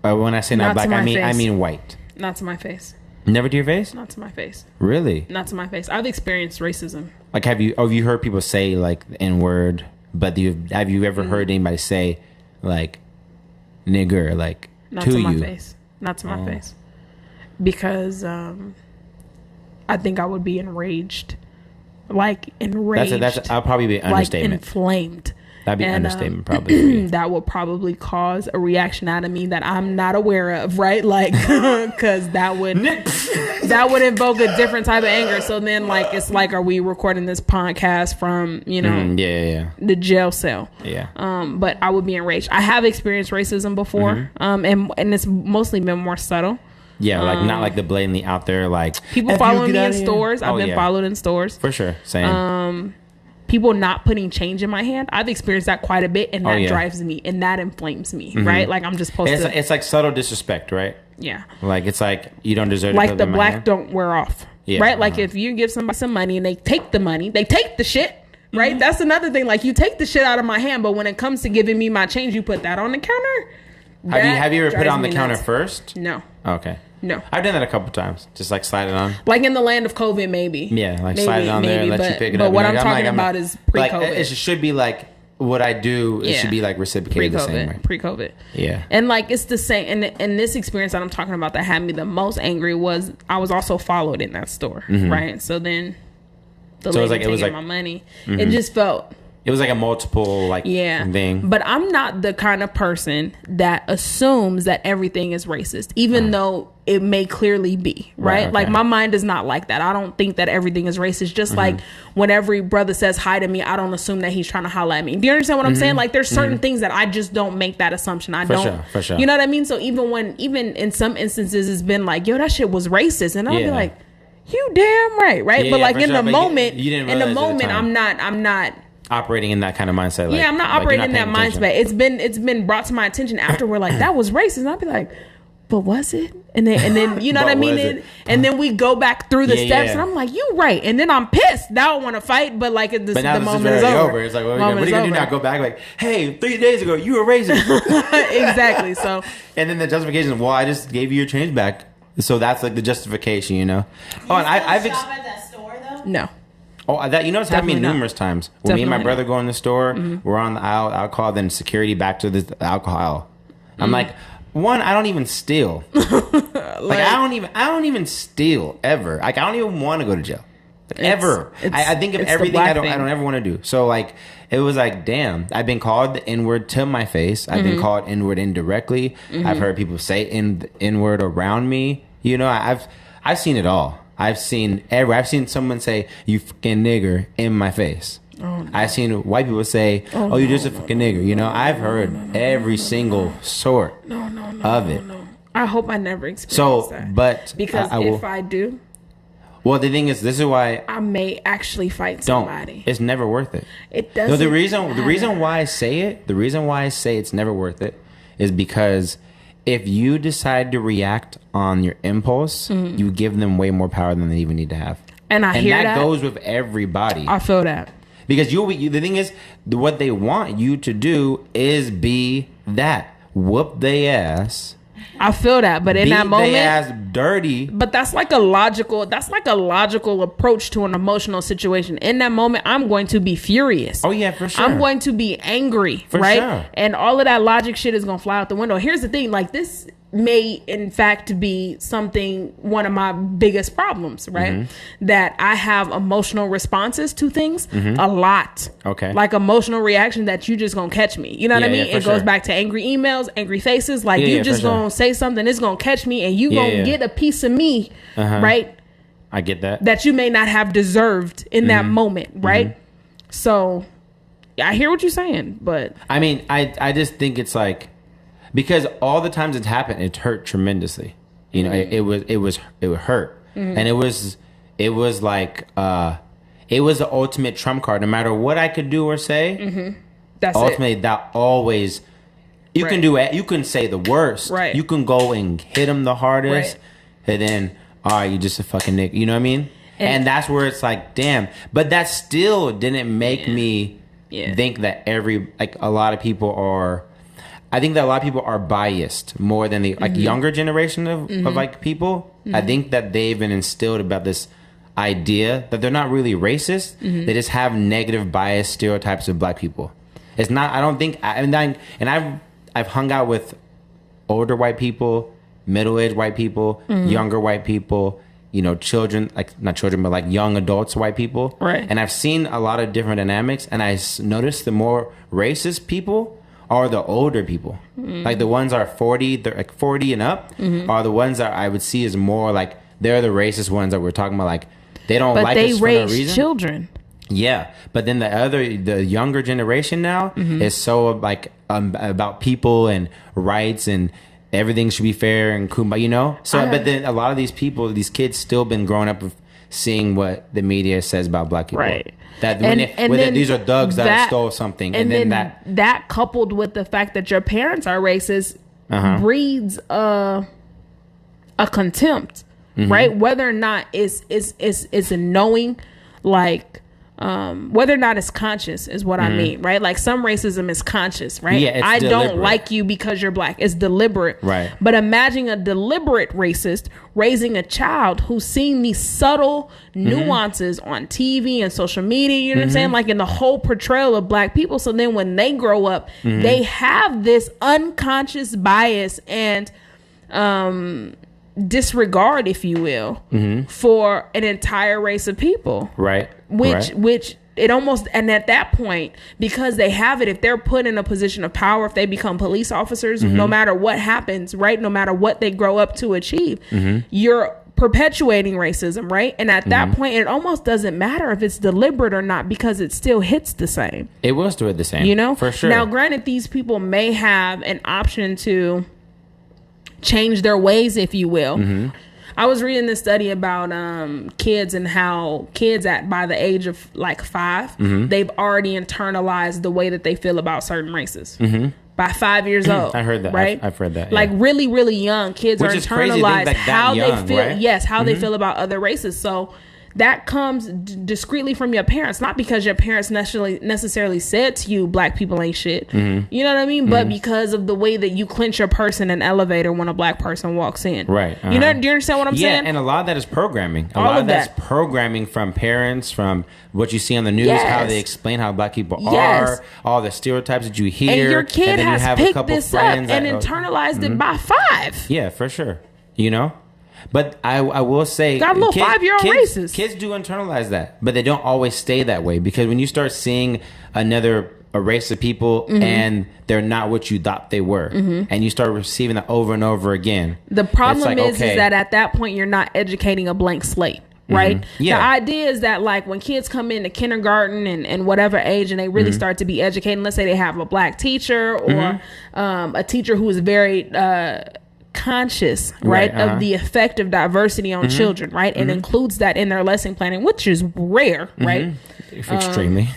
When I say not black, I mean white. Not to my face. Never to your face? Not to my face. Really? Not to my face. I've experienced racism. Like, have you heard people say like the N-word? But have you ever heard anybody say like nigger like not to my face? Not to my face. Because I think I would be enraged. Like enraged. That's I'll probably be an understatement. Like inflamed. That'd be an understatement, probably. That will probably cause a reaction out of me that I'm not aware of, right? Like, because that would invoke a different type of anger. So then, like, it's like, are we recording this podcast from, you know, the jail cell? Yeah. But I would be enraged. I have experienced racism before, and it's mostly been more subtle. Yeah, like not like the blatantly out there, like people following me in stores. I've been followed in stores for sure. Same. People not putting change in my hand. I've experienced that quite a bit, and that drives me and that inflames me. Right? Like I'm just supposed to. It's like subtle disrespect, right? Yeah. Like it's like you don't deserve. Like to the black don't wear off. Yeah. Right? Like if you give somebody some money and they take the money, they take the shit. Right? That's another thing. Like you take the shit out of my hand, but when it comes to giving me my change, you put that on the counter. Have you ever put it on the counter first? No. Okay. No. I've done that a couple times. Just like slide it on. Like in the land of COVID, maybe. Yeah, like slide it on there and let you pick it up. But what I'm talking about is pre-COVID. Like, it should be like what I do. It should be like reciprocated the same way. Pre-COVID. Yeah. And like it's the same. And this experience that I'm talking about that had me the most angry was I was also followed in that store. Right. So then the lady taking my money. It just felt. It was like a multiple thing. But I'm not the kind of person that assumes that everything is racist, even though it may clearly be, right? Okay. Like my mind is not like that. I don't think that everything is racist. Just like when every brother says hi to me, I don't assume that he's trying to holler at me. Do you understand what I'm saying? Like there's certain things that I just don't make that assumption. For sure. You know what I mean? So even in some instances it's been like, yo, that shit was racist. And I'll be like, you damn right? Yeah, but like in the moment, I'm not operating in that kind of mindset. Like, I'm not operating in that mindset. It's been brought to my attention after we're like, that was racist. And I'll be like, but was it? And then you know what I mean? And then we go back through the steps and I'm like, you right. And then I'm pissed. Now I want to fight, but like the moment is over. It's like, what are you going to do now? Go back like, hey, 3 days ago, you were racist. Exactly. So. And then the justification is, well, I just gave you your change back. So that's like the justification, you know? Oh, and I've shop at that store though? No. Oh, that it's happened to me numerous times. When me and my brother go in the store, we're on the aisle, alcohol, then security back to the alcohol aisle. I'm like, one, I don't even steal. like I don't even steal ever. Like I don't even want to go to jail. Ever. I think of everything I don't ever want to do. So like it was like, damn, I've been called the N-word to my face. I've been called N-word indirectly. I've heard people say N-word around me. You know, I've seen it all. I've seen someone say, you fucking nigger in my face. Oh, no. I've seen white people say, oh you're just a fucking nigger. You know, I've heard every single sort of it. No. I hope I never experience that. But because if I do. Well, the thing is, this is why I may actually fight somebody. It's never worth it. It doesn't. No, the reason why I say it's never worth it is because if you decide to react on your impulse, you give them way more power than they even need to have. And that goes with everybody. I feel that. Because the thing is, what they want you to do is be that. Whoop they ass. I feel that, but in that moment, they ass dirty. But that's like a logical approach to an emotional situation. In that moment, I'm going to be furious. Oh yeah, for sure. I'm going to be angry, for right? Sure. And all of that logic shit is gonna fly out the window. Here's the thing: like this may in fact be one of my biggest problems, right? That I have emotional responses to things a lot. Okay. Like emotional reaction that you just gonna catch me. You know what I mean? It goes back to angry emails, angry faces. Like you just gonna say something, it's gonna catch me and you gonna get a piece of me, right? I get that. That you may not have deserved in that moment, right? So I hear what you're saying, but I mean, I just think it's like, because all the times it's happened, it hurt tremendously. You know, it would hurt, and it was like it was the ultimate trump card. No matter what I could do or say, that's ultimately that always you can do it. You can say the worst. Right. You can go and hit them the hardest, and then all right, you just a fucking nigga. You know what I mean? And that's where it's like, damn. But that still didn't make me think that a lot of people are. I think that a lot of people are biased more than the younger generation of like people. I think that they've been instilled about this idea that they're not really racist. They just have negative bias stereotypes of black people. It's not. I don't think. I've hung out with older white people, middle-aged white people, younger white people, children, like not children, but like young adults, white people. Right. And I've seen a lot of different dynamics, and I noticed the more racist people are the older people. Like the ones that are 40, they're like 40 and up, are the ones that I would see as more like they're the racist ones that we're talking about. Like they don't like us for no reason. But they raise children. Yeah, but then the younger generation now is so like about people and rights and everything should be fair and kumbaya, So, but then a lot of these people, these kids, still been growing up with seeing what the media says about black people. Right. That these are thugs that stole something, and then that coupled with the fact that your parents are racist breeds a contempt, right? Whether or not it's a knowing, like. Whether or not it's conscious is what I mean, right? Like some racism is conscious, right? Yeah, I don't like you because you're black. It's deliberate. Right. But imagine a deliberate racist raising a child who's seen these subtle nuances on TV and social media, you know what I'm saying? Like in the whole portrayal of black people. So then when they grow up, they have this unconscious bias and disregard, if you will, for an entire race of people. Right. Which it almost, and at that point, because they have it, if they're put in a position of power, if they become police officers, no matter what happens, right, no matter what they grow up to achieve, you're perpetuating racism, right? And at that point, it almost doesn't matter if it's deliberate or not, because it still hits the same. It will still hit the same, for sure. Now, granted, these people may have an option to change their ways, if you will. I was reading this study about kids and how kids by the age of like 5, they've already internalized the way that they feel about certain races. By 5 years old. I heard that. Right? I've read that. Like really, really young kids are internalized how they feel. Right? Yes, how they feel about other races. So that comes discreetly from your parents, not because your parents necessarily said to you, black people ain't shit. You know what I mean? But because of the way that you clench your purse in an elevator when a black person walks in. Right. Do you understand what I'm saying? Yeah, and a lot of that is programming. A lot of that's programming from parents, from what you see on the news, how they explain how black people are, all the stereotypes that you hear. And your kid has picked this up and internalized it by 5. Yeah, for sure. But I will say, got a little 5-year-old racist. Kids do internalize that, but they don't always stay that way, because when you start seeing a race of people and they're not what you thought they were, and you start receiving that over and over again, the problem is that at that point you're not educating a blank slate. Right. Yeah. The idea is that like when kids come into kindergarten and whatever age, and they really start to be educated, let's say they have a black teacher or a teacher who is very conscious, right, of the effect of diversity on children, right, and includes that in their lesson planning, which is rare, right? Extremely.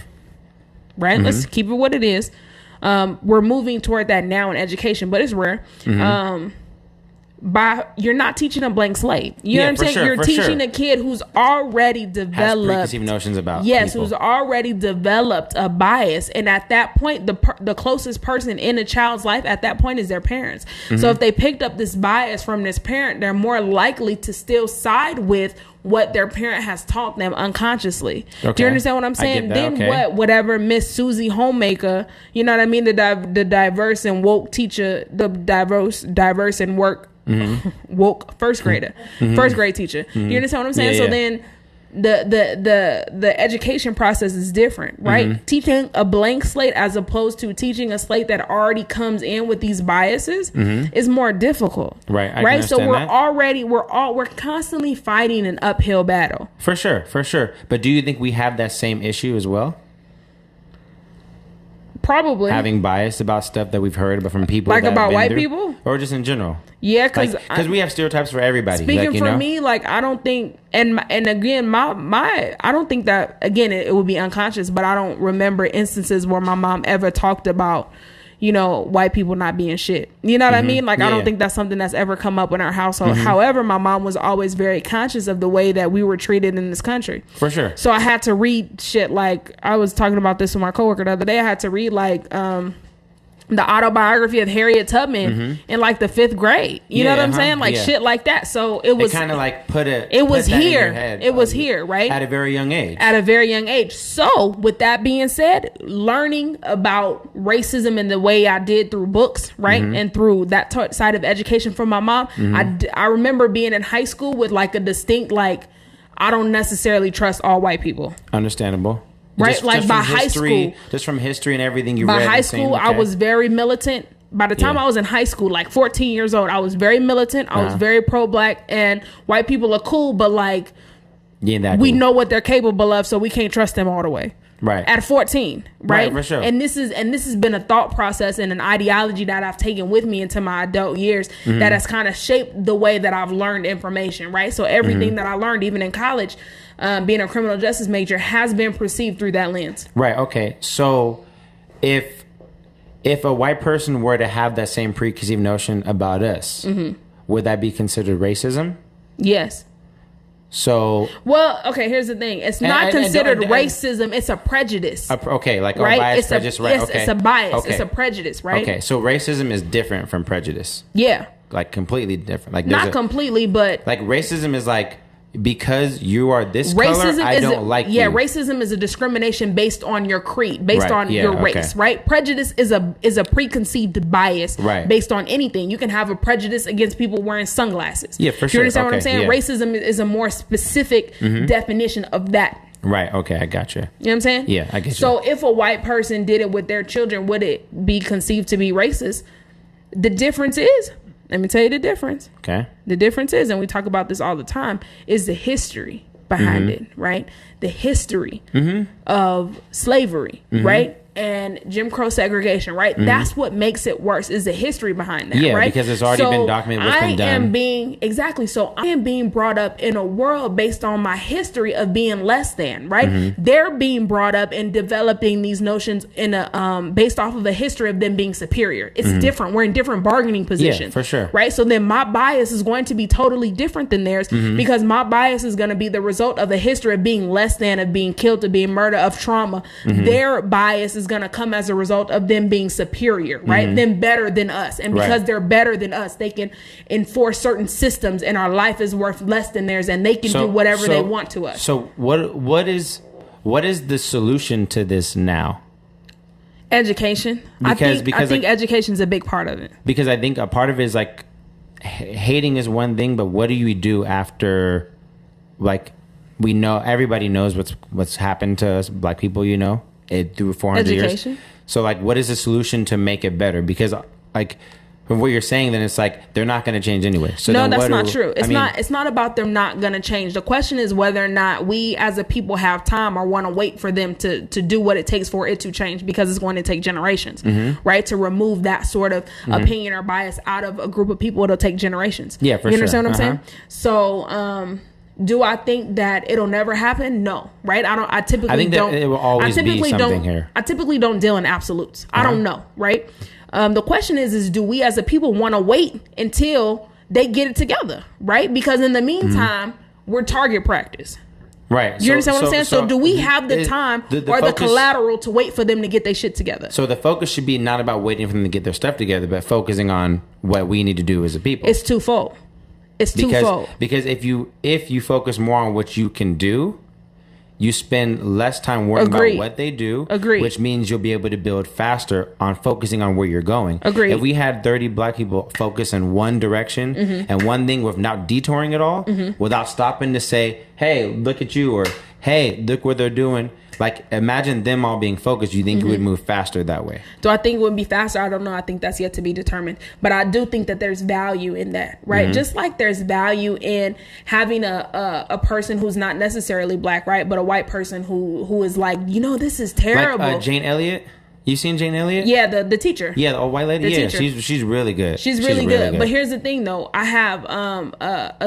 Right. Let's keep it what it is. We're moving toward that now in education, but it's rare. You're not teaching a blank slate. You know what I'm saying? You're teaching a kid who's already developed, has preconceived notions about people. Who's already developed a bias, and at that point, the closest person in a child's life at that point is their parents. So if they picked up this bias from this parent, they're more likely to still side with what their parent has taught them unconsciously. Do you understand what I'm saying? Then whatever Miss Susie Homemaker, you know what I mean, the diverse and woke teacher, the diverse and woke first grade teacher. You understand what I'm saying? So then the education process is different, right? Teaching a blank slate as opposed to teaching a slate that already comes in with these biases is more difficult, right? So we're constantly fighting an uphill battle. For sure. But do you think we have that same issue as well? Probably having bias about stuff that we've heard about from people, like about white people, or just in general. Yeah, because we have stereotypes for everybody. Speaking for me, like I don't think, and again, my I don't think that, again, it would be unconscious, but I don't remember instances where my mom ever talked about, white people not being shit. You know what I mean? Like I don't think that's something that's ever come up in our household. However, my mom was always very conscious of the way that we were treated in this country. For sure. So I had to read shit, like I was talking about this with my coworker the other day. I had to read like the autobiography of Harriet Tubman in like the 5th grade. You know what I'm saying? Like shit like that. So it was kind of like it was here. It was here, right? At a very young age. At a very young age. So with that being said, learning about racism in the way I did through books, right? And through that side of education from my mom, I remember being in high school with like a distinct, like, I don't necessarily trust all white people. Understandable. Right? Just, like just by high school. Just from history and everything you read. By high school, I was very militant. By the time I was in high school, like 14 years old, I was very militant. I was very pro-black, and white people are cool, but like, we know what they're capable of, so we can't trust them all the way. Right. At 14, right? For sure. And this has been a thought process and an ideology that I've taken with me into my adult years that has kind of shaped the way that I've learned information, right? So everything that I learned, even in college, being a criminal justice major, has been perceived through that lens. Right. Okay. So if a white person were to have that same preconceived notion about us, would that be considered racism? Yes. So, well, okay, here's the thing. It's not considered racism. It's a prejudice. Okay, like right? a bias, prejudice, right? Yes, okay. It's a bias. Okay. It's a prejudice, right? Okay, so racism is different from prejudice. Yeah. Like completely different. Like not completely, but like racism is like, because you are this color, I don't like you. Yeah, racism is a discrimination based on your creed, based on your race, right? Prejudice is a preconceived bias based on anything. You can have a prejudice against people wearing sunglasses. Yeah, for sure. You understand what I'm saying? Yeah. Racism is a more specific definition of that. Right. Okay, I got you. You know what I'm saying? Yeah, I get you. So if a white person did it with their children, would it be conceived to be racist? The difference is, let me tell you the difference. Okay. The difference is, and we talk about this all the time, is the history behind it, right? The history of slavery, right? And Jim Crow segregation, right? That's what makes it worse, is the history behind that, right? Because it's already been documented what's been done. So I am being brought up in a world based on my history of being less than, right? They're being brought up and developing these notions in a based off of a history of them being superior. It's different. We're in different bargaining positions. Yeah, for sure. Right? So then my bias is going to be totally different than theirs because my bias is going to be the result of a history of being less than, of being killed, of being murdered, of trauma. Their bias is going to come as a result of them being superior, right? Them better than us. And because they're better than us, they can enforce certain systems, and our life is worth less than theirs, and they can do whatever they want to us. So what is the solution to this now? Education. I think education is a big part of it. Because I think a part of it is like hating is one thing, but what do you do after, like, we know everybody knows what's happened to us black people, you know, through 400 education. years. So like, what is the solution to make it better? Because like, from what you're saying, then it's like they're not going to change anyway. So no, that's not true. It's not about them not going to change. The question is whether or not we as a people have time or want to wait for them to do what it takes for it to change, because it's going to take generations, right? To remove that sort of opinion or bias out of a group of people, it'll take generations. Yeah, for sure. You understand what I'm saying? So, do I think that it'll never happen? No, right? I typically don't. It will always be something here. I typically don't deal in absolutes. I don't know, right? The question is do we as a people want to wait until they get it together, right? Because in the meantime, we're target practice. Right. You understand what I'm saying? So do we have the time or the collateral to wait for them to get their shit together? So the focus should be not about waiting for them to get their stuff together, but focusing on what we need to do as a people. It's twofold. Because if you focus more on what you can do, you spend less time worrying about what they do. Agreed. Which means you'll be able to build faster on focusing on where you're going. Agreed. If we had 30 black people focus in one direction and one thing without detouring at all, without stopping to say, hey, look at you, or hey, look what they're doing. Like, imagine them all being focused. You think it would move faster that way? Do I think it would be faster? I don't know. I think that's yet to be determined. But I do think that there's value in that, right? Just like there's value in having a person who's not necessarily black, right? But a white person who is like, you know, this is terrible. Like Jane Elliott? You seen Jane Elliott? Yeah, the teacher. Yeah, the old white lady. The teacher. She's really good. She's really good. But here's the thing, though. I have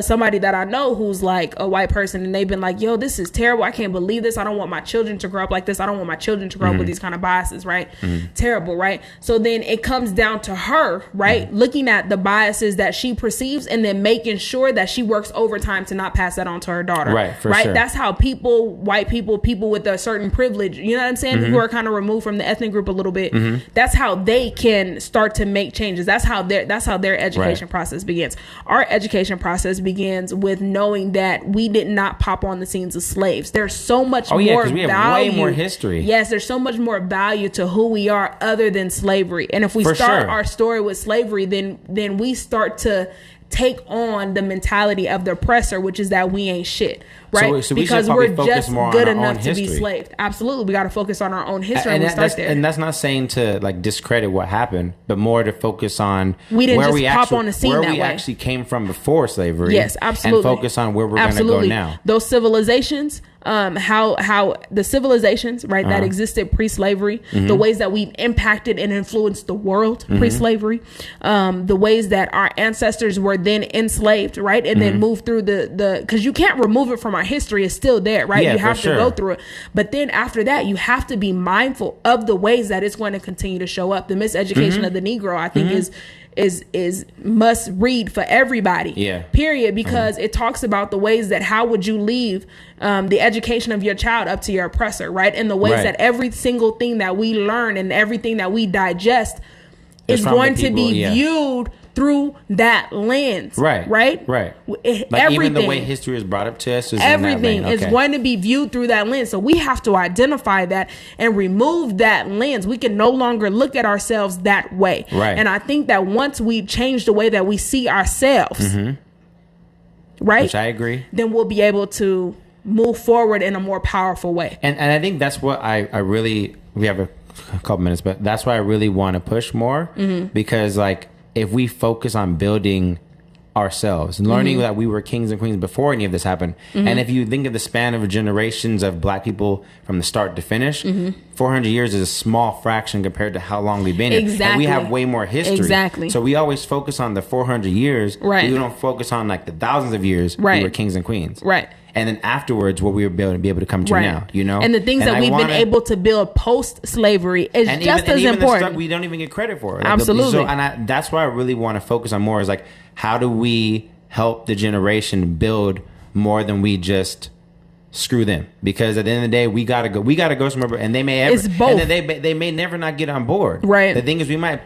somebody that I know who's like a white person, and they've been like, "Yo, this is terrible. I can't believe this. I don't want my children to grow up like this. I don't want my children to grow up with these kind of biases." Right? Terrible, right? So then it comes down to her, right, looking at the biases that she perceives, and then making sure that she works overtime to not pass that on to her daughter. Right. Right. Sure. That's how white people with a certain privilege, you know what I'm saying, who are kind of removed from the ethnic group a little bit, that's how they can start to make changes. That's how their education process begins. Our education process begins with knowing that we did not pop on the scenes as slaves. There's so much more value. We have way more history. Yes, there's so much more value to who we are other than slavery. And if we start our story with slavery, then we start to take on the mentality of the oppressor, which is that we ain't shit, right? So because we're just good enough to be slaved. Absolutely, we got to focus on our own history, and we start there. And that's not saying to like discredit what happened, but more to focus on where we actually came from before slavery. Yes, absolutely, and focus on where we're going to go now. Those civilizations. How the civilizations, right, that existed pre-slavery, the ways that we've impacted and influenced the world pre-slavery, the ways that our ancestors were then enslaved, right, and then moved through the because you can't remove it from our history. It's still there, right? You have to go through it, but then after that, you have to be mindful of the ways that it's going to continue to show up. The miseducation of the Negro, I think, is must read for everybody, period, because it talks about the ways that how would you leave the education of your child up to your oppressor, right? And the ways that every single thing that we learn and everything that we digest is going to be viewed through that lens, right? Like everything, even the way history is brought up to us, everything is going to be viewed through that lens. So we have to identify that and remove that lens. We can no longer look at ourselves that way, right? And I think that once we change the way that we see ourselves, right, which I agree, then we'll be able to move forward in a more powerful way. And I think that's what I really, we have a couple minutes, but that's why I really want to push more, because like if we focus on building ourselves and learning that we were kings and queens before any of this happened, and if you think of the span of generations of black people from the start to finish, 400 years is a small fraction compared to how long we've been here. And we have way more history. So we always focus on the 400 years. We don't focus on like the thousands of years we were kings and queens. And then afterwards, what we were be able to come to now, you know? And the things that we've been able to build post-slavery is just as important. We don't even get credit for it. Absolutely. That's why I really want to focus on more is like, how do we help the generation build more than we just screw them? Because at the end of the day, we gotta go somewhere, and they may it's both. And then they may never not get on board. Right. The thing is, we might.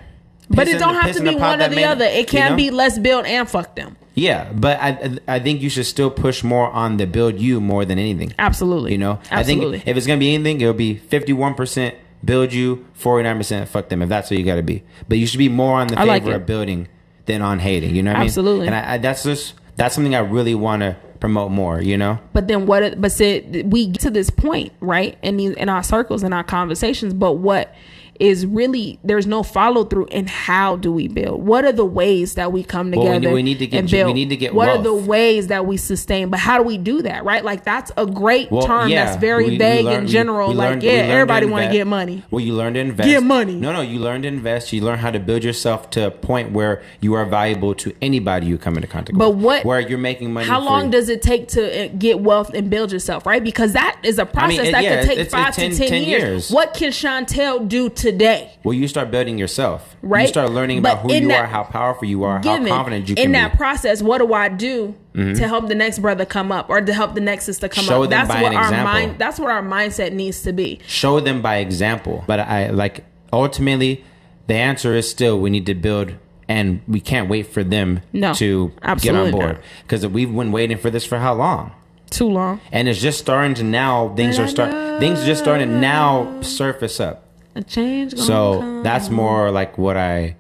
But it don't have to be one or the other. It can be let's build and fuck them. Yeah, but I think you should still push more on the build you more than anything. Absolutely. You know? Absolutely. I think if it's going to be anything, it'll be 51% build you, 49% fuck them, if that's what you got to be. But you should be more on the favor of building than on hating. You know what I mean? Absolutely. And that's something I really want to promote more, you know? But then we get to this point, right? In our circles, in our conversations, but what is really, there's no follow through in how do we build? What are the ways that we come together we need to get, and build? We need to get what wealth. are the ways that we sustain? But how do we do that, right? Like that's a great term that's very vague and general. Everybody want to get money. Well, you learn to invest. Get money. No, you learn to invest. You learn how to build yourself to a point where you are valuable to anybody you come into contact with. Where you're making money. How long does it take to get wealth and build yourself, right? Because that is a process that could take 5 to 10 years. What can Chantel do today? Well, you start building yourself. Right. You start learning about who you are, how powerful you are, how confident you can be. In that process, what do I do to help the next brother come up or to help the next sister come up? That's by example. That's what our mindset needs to be. Show them by example. But ultimately, the answer is still we need to build, and we can't wait for them to get on board. Because we've been waiting for this for how long? Too long. And it's just starting to now, things are just starting to now surface up. A change gonna come. That's more like what I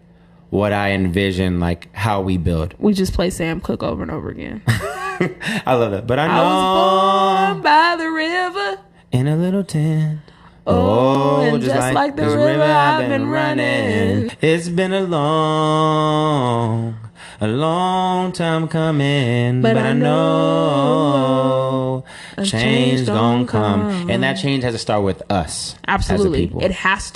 envision, like how we build. We just play Sam Cooke over and over again. I love it. But I was born by the river in a little tent. And just like the river I've been running. It's been a long time coming, but I know a change gonna come. And that change has to start with us. Absolutely. As a people. It has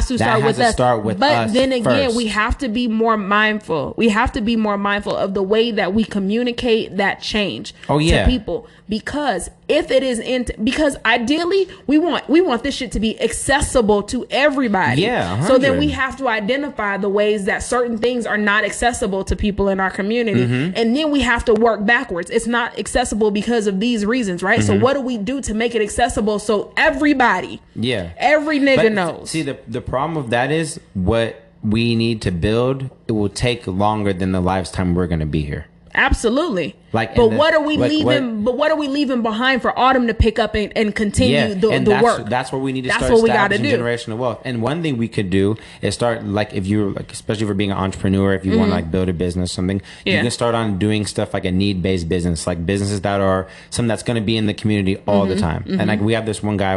to start with us. But then again, first. we have to be more mindful. We have to be more mindful of the way that we communicate that change to people. Because if it is because ideally we want this shit to be accessible to everybody. Yeah. 100. So then we have to identify the ways that certain things are not accessible to people in our community. And then we have to work backwards. It's not accessible because of these reasons. reasons, right? So what do we do to make it accessible so everybody, every nigga knows? See, the problem with that is what we need to build, it will take longer than the lifetime we're going to be here. Absolutely. What are we leaving? But what are we leaving behind for Autumn to pick up and continue the work? That's what we need to start establishing generational wealth. And one thing we could do is start, like, if you're like, especially for being an entrepreneur, if you want to like build a business, something, you can start on doing stuff like a need-based business, like businesses that are something that's going to be in the community all the time. And like we have this one guy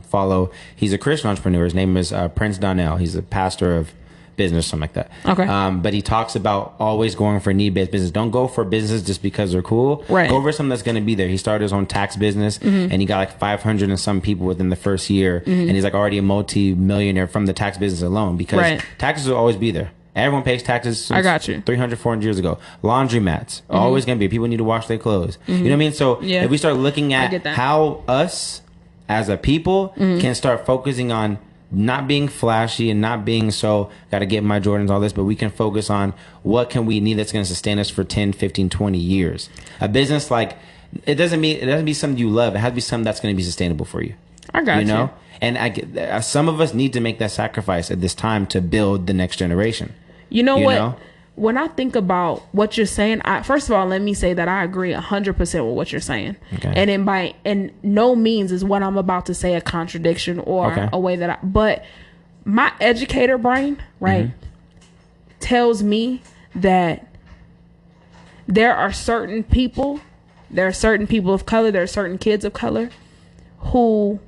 follow. He's a Christian entrepreneur. His name is Prince Donnell. He's a pastor of business, something like that. Okay. But he talks about always going for need-based business. Don't go for business just because they're cool. Right. Go for something that's going to be there. He started his own tax business and he got like 500 and some people within the first year. And he's like already a multi-millionaire from the tax business alone, because taxes will always be there. Everyone pays taxes. I got you. 300, 400 years ago. Laundromats. Always going to be. People need to wash their clothes. You know what I mean? So if we start looking at how us as a people can start focusing on not being flashy and not being so got to get my Jordans, all this, but we can focus on what can we need that's going to sustain us for 10, 15, 20 years. A business, like, it doesn't be something you love. It has to be something that's going to be sustainable for you. I got you. You know? And some of us need to make that sacrifice at this time to build the next generation. You know what? When I think about what you're saying, first of all, let me say that I agree 100% with what you're saying. Okay. And in no means is what I'm about to say a contradiction or a way that but my educator brain, right, tells me that there are certain people of color, there are certain kids of color who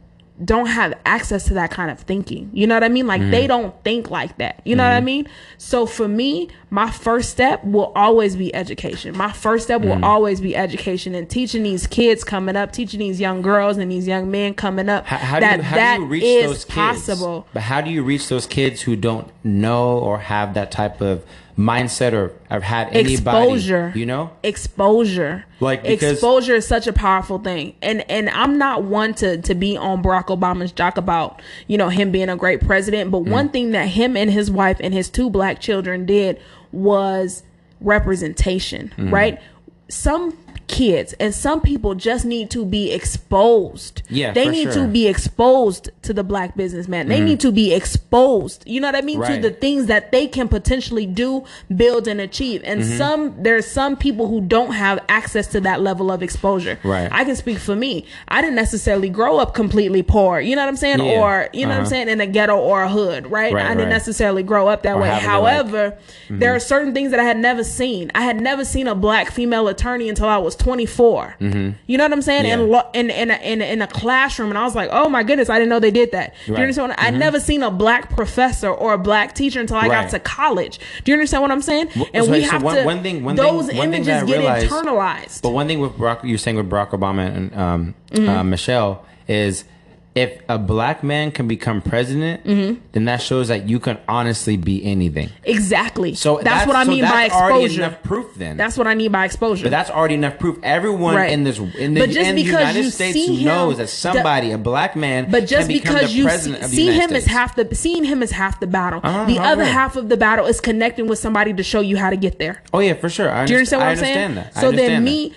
don't have access to that kind of thinking. You know what I mean? Like they don't think like that. You know what I mean? So for me, my first step will always be education. My first step will always be education and teaching these kids coming up, teaching these young girls and these young men coming up that do you reach those kids? Possible. But how do you reach those kids who don't know or have that type of mindset or have had anybody, exposure, you know? Exposure. Like, exposure is such a powerful thing. And I'm not one to be on Barack Obama's jock about, him being a great president. But one thing that him and his wife and his 2 black children did was representation, right? Some kids and some people just need to be exposed. They need to be exposed to the black businessman. They need to be exposed, you know what I mean, to the things that they can potentially do, build, and achieve. And there's some people who don't have access to that level of exposure. I can speak for me. I didn't necessarily grow up completely poor, you know what I'm saying, or you know what I'm saying, in a ghetto or a hood, right? I didn't necessarily grow up that way. However, there are certain things that I had never seen. I had never seen a black female attorney until I was 24. You know what I'm saying? In a classroom, and I was like, oh my goodness, I didn't know they did that. Do you understand? I'd never seen a black professor or a black teacher until I got to college. Do you understand what I'm saying? And we have to. Those images get internalized. But one thing with you're saying with Barack Obama and Michelle is, if a black man can become president, then that shows that you can honestly be anything. Exactly. So that's what I mean by exposure. That's already enough proof. Then that's what I mean by exposure. But that's already enough proof. Everyone in the United States knows that somebody, a black man, but just can become because the president of the United States. Seeing him is half the battle. The other half of the battle is connecting with somebody to show you how to get there. Oh yeah, for sure. Do you understand what I'm saying? That.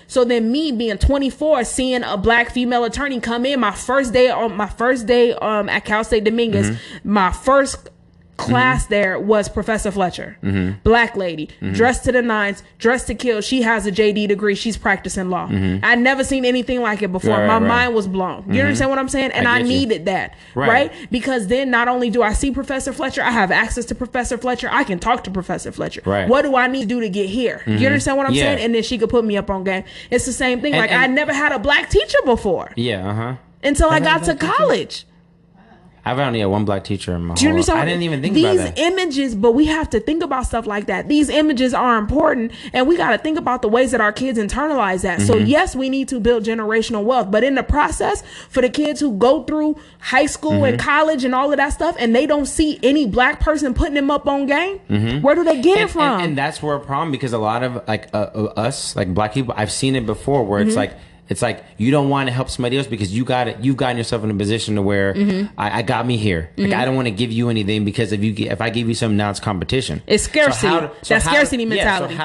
So then me being 24, seeing a black female attorney come in my first day at Cal State Dominguez, my first class there was Professor Fletcher, black lady, dressed to the nines, dressed to kill. She has a JD degree. She's practicing law. I'd never seen anything like it before. My mind was blown. You understand what I'm saying? And I needed that, right? Because then not only do I see Professor Fletcher, I have access to Professor Fletcher. I can talk to Professor Fletcher. What do I need to do to get here? You understand what I'm saying? And then she could put me up on game. It's the same thing. I never had a black teacher before. Until I got to college. I've only had one black teacher in my whole life. I didn't even think about that. These images, but we have to think about stuff like that. These images are important, and we got to think about the ways that our kids internalize that. So yes, we need to build generational wealth, but in the process, for the kids who go through high school and college and all of that stuff, and they don't see any black person putting them up on game, where do they get it from? And that's where a problem, because a lot of us, like black people, I've seen it before where it's like you don't want to help somebody else because you've gotten yourself in a position to where I got me here. Like I don't want to give you anything because if I give you something, now it's competition. It's scarcity. Scarcity mentality. So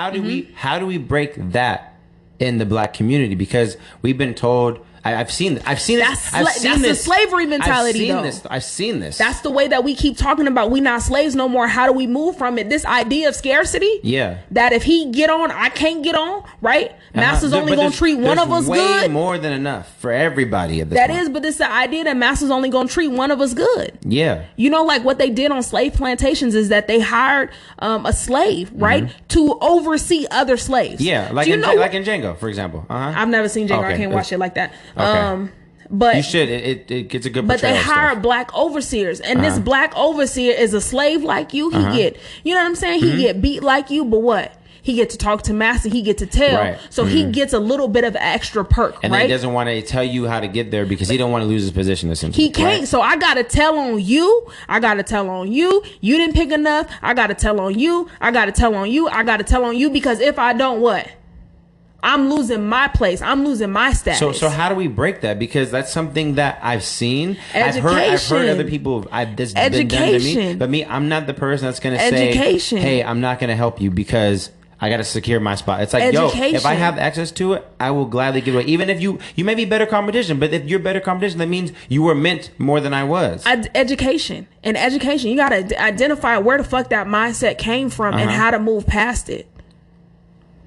how do we break that in the black community because we've been told. I've seen this. That's the slavery mentality, though. I've seen this. That's the way that we keep talking about we not slaves no more. How do we move from it? This idea of scarcity. Yeah. That if he get on, I can't get on, right? Master's only going to treat one of us good. Way more than enough for everybody at this That point. is, but it's the idea that master's only going to treat one of us good. Yeah. You know, like what they did on slave plantations is that they hired a slave, right, to oversee other slaves. Yeah, like in Django, for example. I've never seen Django. Okay. I can't watch it like that. Okay. But you should. It gets a good. But they hire stuff. black overseers, and this black overseer is a slave like you. He get, you know what I'm saying? He get beat like you, but what? He get to talk to master. He get to tell. Right. So he gets a little bit of extra perk, and right? he doesn't want to tell you how to get there because he don't want to lose his position. Essentially, he can't. Right? So I gotta tell on you. I gotta tell on you. You didn't pick enough. I gotta tell on you. I gotta tell on you. I gotta tell on you because if I don't, what? I'm losing my place. I'm losing my status. So how do we break that? Because that's something that I've seen. Education. I've heard other people. This been done to me. But me, I'm not the person that's going to say, "Hey, I'm not going to help you because I got to secure my spot." It's like, education. Yo, if I have access to it, I will gladly give it away. Even if you may be better competition, but if you're better competition, that means you were meant more than I was. Education. You got to identify where the fuck that mindset came from and how to move past it.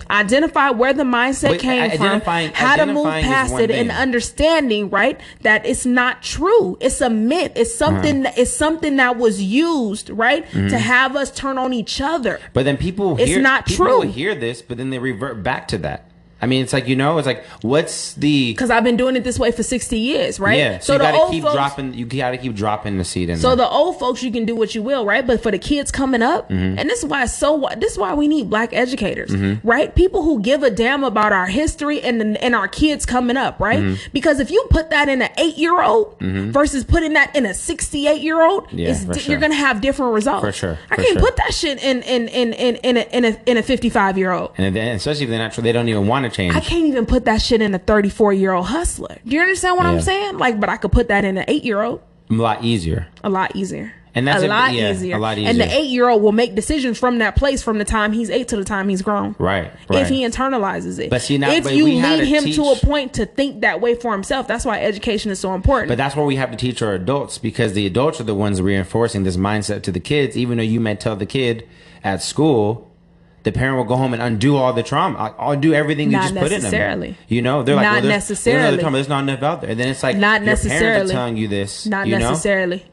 Identify where the mindset came from, how to move past it, and understanding, right, that it's not true. It's a myth. It's something. It's something that was used, right, to have us turn on each other. But then people will hear this, but then they revert back to that. I mean, it's like, it's like, what's the... Because I've been doing it this way for 60 years, right? Yeah, so you gotta keep dropping the seed in there. So the old folks, you can do what you will, right? But for the kids coming up, and this is why we need black educators, right? People who give a damn about our history and our kids coming up, right? Because if you put that in an 8-year-old versus putting that in a 68-year-old, you're gonna have different results. For sure. I can't put that shit in a 55-year-old. And especially if they're not, they don't even want to change. I can't even put that shit in a 34-year-old hustler. Do you understand what I'm saying? Like, but I could put that in an 8-year-old. A lot easier. And that's a lot easier. And the 8-year-old will make decisions from that place from the time he's 8 to the time he's grown. Right. If he internalizes it. But see, now, if you lead him to a point to think that way for himself, that's why education is so important. But that's where we have to teach our adults, because the adults are the ones reinforcing this mindset to the kids. Even though you might tell the kid at school, the parent will go home and undo all the trauma. I'll do everything you just put in them. They're like, not necessarily. There's not enough out there. And then it's like, not your necessarily. Parents are telling you this. Not necessarily.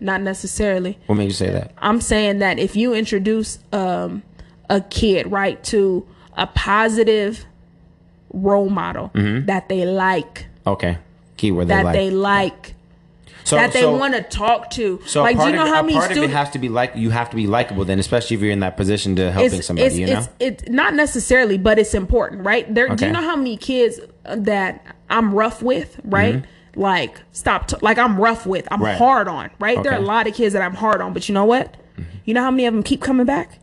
What makes you say that? I'm saying that if you introduce a kid, right, to a positive role model that they like. Okay. Keyword that they like. They want to talk to. So like, do you know how many part of it has to be like, you have to be likable then, especially if you're in that position to helping somebody, It's not necessarily, but it's important, right? Do you know how many kids that I'm rough with, right? Like, I'm rough with, I'm hard on, right? There are a lot of kids that I'm hard on, but you know what? You know how many of them keep coming back?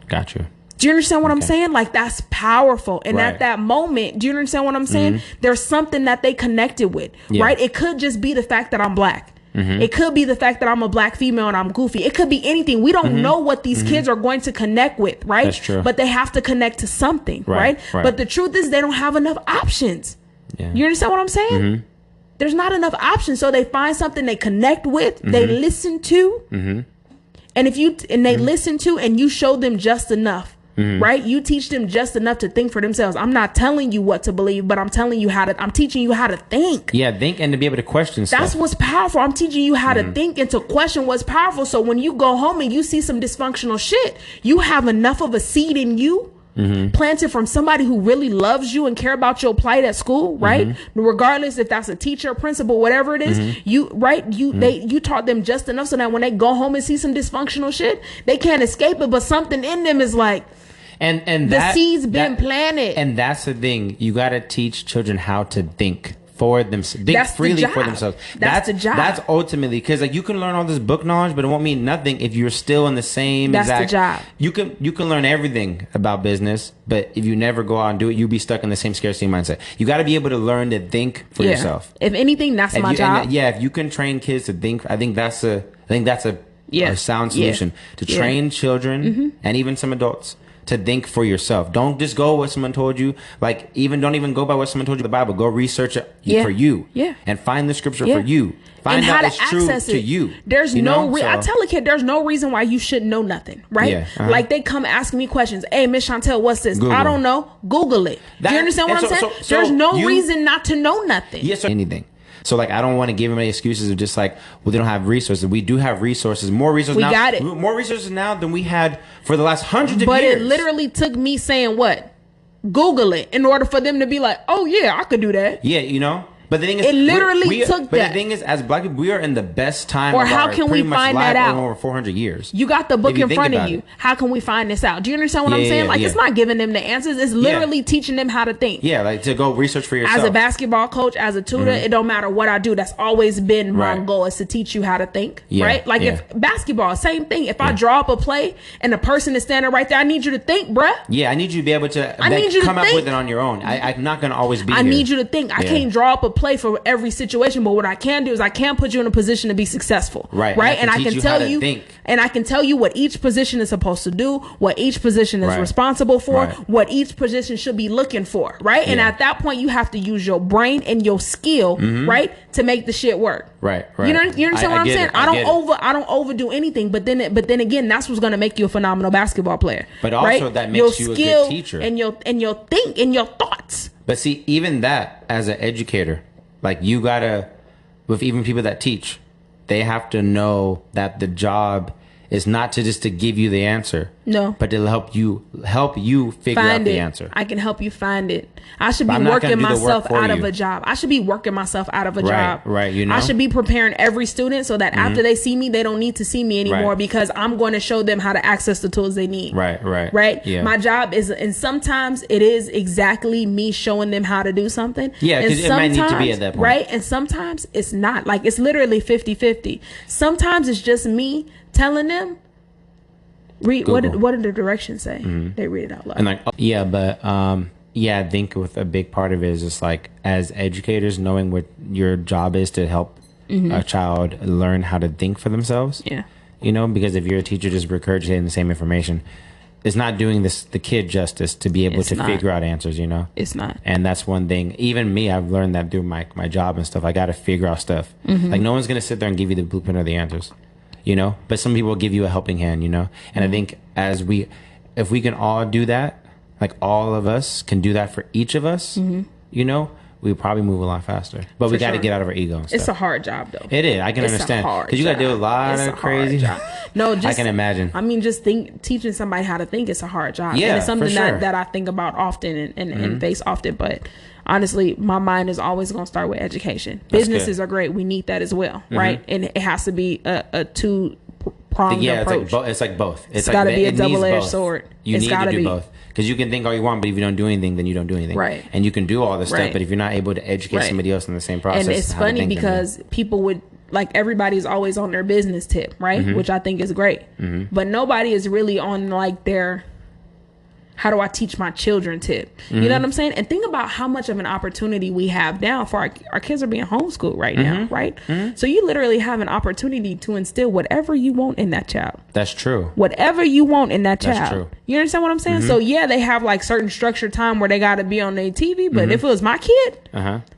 Got you. Do you understand what I'm saying? Like, that's powerful. And at that moment, do you understand what I'm saying? There's something that they connected with, right? It could just be the fact that I'm black. It could be the fact that I'm a black female and I'm goofy. It could be anything. We don't know what these kids are going to connect with, right? That's true. But they have to connect to something, right? But the truth is they don't have enough options. Yeah. You understand what I'm saying? There's not enough options. So they find something they connect with, they listen to. And they listen to, and you show them just enough. Right? You teach them just enough to think for themselves. I'm not telling you what to believe, but I'm teaching you how to think. Yeah, think and to be able to question stuff. That's what's powerful. I'm teaching you how to think and to question what's powerful. So when you go home and you see some dysfunctional shit, you have enough of a seed in you planted from somebody who really loves you and care about your plight at school, right? Regardless if that's a teacher, principal, whatever it is, you taught them just enough so that when they go home and see some dysfunctional shit, they can't escape it, but something in them is like, and the seed's been planted. And that's the thing. You got to teach children how to think for themselves. Think freely for themselves. That's the job. That's ultimately, because like you can learn all this book knowledge, but it won't mean nothing if you're still in the same the job. You can learn everything about business, but if you never go out and do it, you'll be stuck in the same scarcity mindset. You got to be able to learn to think for yourself. If anything, that's my job. If you can train kids to think, I think that's a sound solution to train children and even some adults to think for yourself. Don't just go what someone told you. Like, don't even go by what someone told you in the Bible. Go research it for you. Yeah. And find the scripture for you. Find and out how it's to true access to it. you. There's no so, I tell a kid there's no reason why you shouldn't know nothing, right? Yeah, Like they come asking me questions. Hey, Miss Chantel, what's this? Google. I don't know. Google it. Do you understand what I'm saying? There's no reason not to know nothing. Yes, anything. So like I don't want to give them any excuses of just like, well, they don't have resources. We do have resources, more resources now. We got it. More resources now than we had for the last hundreds of years. But it literally took me saying what? Google it in order for them to be like, oh yeah, I could do that. Yeah, you know. But the thing is, it literally took but that. the thing is, as Black people, we are in the best time. Or of how our can we pretty much find life that out? Over 400 years. You got the book in front of you. It. How can we find this out? Do you understand what I'm saying? Like, it's not giving them the answers. It's literally teaching them how to think. Yeah, like to go research for yourself. As a basketball coach, as a tutor, it don't matter what I do. That's always been my goal, is to teach you how to think. Right? Like if basketball, same thing. If I draw up a play and the person is standing right there, I need you to think, bruh. Yeah, I need you to be able to come up with it on your own. I'm not going to always be I need you to think. I can't draw up a play for every situation, but what I can do is I can put you in a position to be successful. Right. And I can tell you, and I can tell you what each position is supposed to do, what each position is responsible for, what each position should be looking for. Right. And at that point, you have to use your brain and your skill, right, to make the shit work. Right. You understand what I'm saying? I don't overdo anything, but then again, that's what's going to make you a phenomenal basketball player. But also that makes you a good teacher. And your think and your thoughts. But see, even that as an educator, like you gotta, with even people that teach, they have to know that the job is not to just to give you the answer. No. But to help you figure out the answer. I can help you find it. I should be working myself out of a job. I should be working myself out of a job. Right, you know. I should be preparing every student so that after they see me, they don't need to see me anymore because I'm going to show them how to access the tools they need. Right? Yeah. My job is, and sometimes it is exactly me showing them how to do something. Yeah, because it might need to be at that point. Right? And sometimes it's not. Like, it's literally 50-50. Sometimes it's just me telling them, read what did the directions say? They read it out loud. And like, I think with a big part of it is just like, as educators, knowing what your job is to help a child learn how to think for themselves. Yeah. You know, because if you're a teacher just regurgitating the same information, it's not doing the kid justice to be able to figure out answers, you know? It's not. And that's one thing. Even me, I've learned that through my job and stuff. I got to figure out stuff. Like, no one's going to sit there and give you the blueprint or the answers. You know, but some people give you a helping hand, you know, and I think if we can all do that, like all of us can do that for each of us, you know, we probably move a lot faster. But we got to get out of our ego and stuff. It's a hard job, though. It is. I can understand. Because you got to deal with a lot of crazy. No, I can imagine. I mean, just teaching somebody how to think is a hard job. Yeah, and it's something that I think about often and face often. But honestly, my mind is always going to start with education. Businesses are great. We need that as well, right? And it has to be a two-pronged approach. It's like both. It's got to be a double-edged sword. You need to do both. Because you can think all you want, but if you don't do anything, then you don't do anything. Right. And you can do all this stuff, but if you're not able to educate somebody else in the same process. And it's funny because people would, like, everybody's always on their business tip, right? Which I think is great. But nobody is really on, like, their, how do I teach my children tip? You know what I'm saying? And think about how much of an opportunity we have now for our kids are being homeschooled right now, right? So you literally have an opportunity to instill whatever you want in that child. That's true. Whatever you want in that child. That's true. You understand what I'm saying? So yeah, they have like certain structured time where they got to be on their TV. But if it was my kid,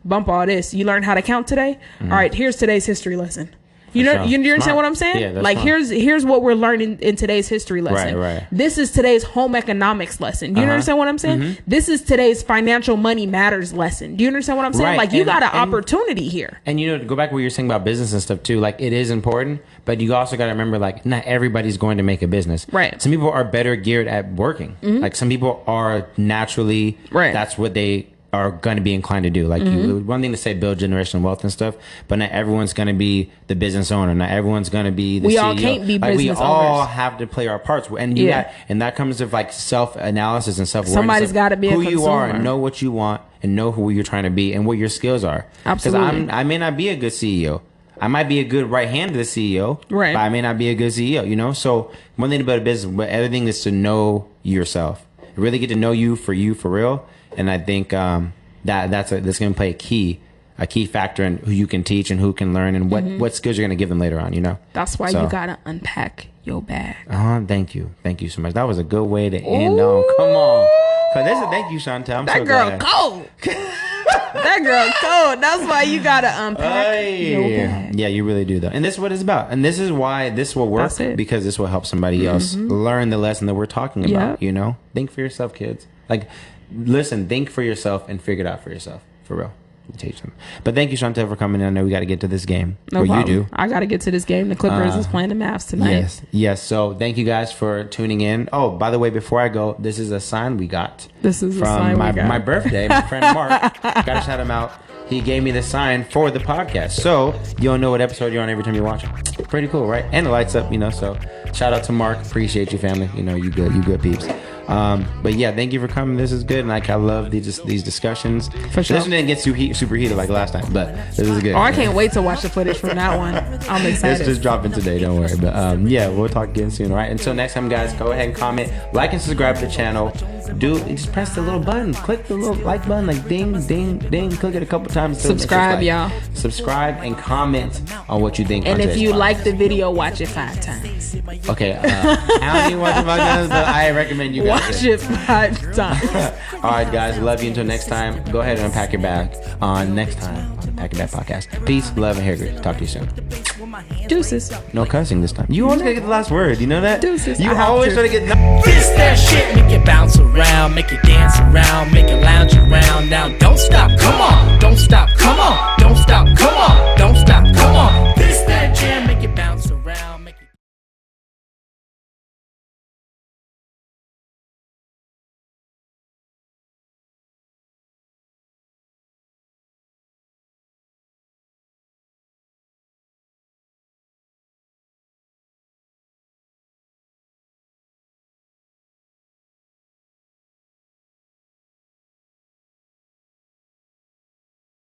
bump all this. You learn how to count today? All right, here's today's history lesson. You know, you understand what I'm saying? Yeah, like smart. here's what we're learning in today's history lesson. Right. This is today's home economics lesson. Do you understand what I'm saying? This is today's financial money matters lesson. Do you understand what I'm saying? Like, you got an opportunity here. And, you know, to go back to what you're saying about business and stuff too, like, it is important, but you also got to remember, like, not everybody's going to make a business. Right. Some people are better geared at working. Like, some people are naturally, that's what they are going to be inclined to do. Like, one thing to say, build generational wealth and stuff, but not everyone's going to be the business owner. Not everyone's going to be the CEO. We all can't be business owners. We all have to play our parts, and and that comes with like self-analysis and self-awareness. Somebody's got to be who a consumer. You are and know what you want and know who you're trying to be and what your skills are. Absolutely. Because I may not be a good CEO. I might be a good right hand to the CEO, but I may not be a good CEO. You know, so one thing about a business, but everything is to know yourself. Really get to know you for real, and I think that's going to play a a key factor in who you can teach and who can learn and what skills you're going to give them later on, you know? That's why you got to unpack your bag. Thank you. Thank you so much. That was a good way to end on. Come on. Thank you, Chantel. I'm so glad. Cold. That girl cold. That's why you got to unpack your bag. Yeah, you really do, though. And this is what it's about. And this is why this will work, because this will help somebody else learn the lesson that we're talking about, you know? Think for yourself, kids. Like, listen, think for yourself and figure it out for yourself. For real. Teach them. But thank you, Chantel, for coming in. I know we got to get to this game. No problem. You do. I got to get to this game. The Clippers is playing the Mavs tonight. Yes. So thank you guys for tuning in. Oh, by the way, before I go, this is a sign we got. From my birthday. My friend Mark. Got to shout him out. He gave me the sign for the podcast. So you'll know what episode you're on every time you watch it. Pretty cool, right? And it lights up, you know. So shout out to Mark. Appreciate you, family. You know, you good peeps. But yeah, thank you for coming. This is good. And like, I love these discussions. For sure. This one didn't get super heated like last time, but this is good. Oh, I can't wait to watch the footage from that one. I'm excited. It's just dropping today. Don't worry. But yeah, we'll talk again soon. All right. Until next time, guys, go ahead and comment, like, and subscribe to the channel. Just press the little button. Click the little like button, like ding, ding, ding. Click it a couple times. Subscribe, y'all. Subscribe and comment on what you think. And if you like the video, watch it 5 times. Okay. I don't even watch it 5 times, but I recommend you guys watch it 5 times. All right, guys. Love you. Until next time, go ahead and unpack your bag on next time on the Unpack Your Bag Podcast. Peace, love, and hair grease. Talk to you soon. Deuces. No cussing this time. You always gotta get the last word. You know that? Deuces. You always try to get. This that shit, make it bounce around, make it dance around, make it lounge around. Now don't stop, come on, don't stop, come on, don't stop, come on.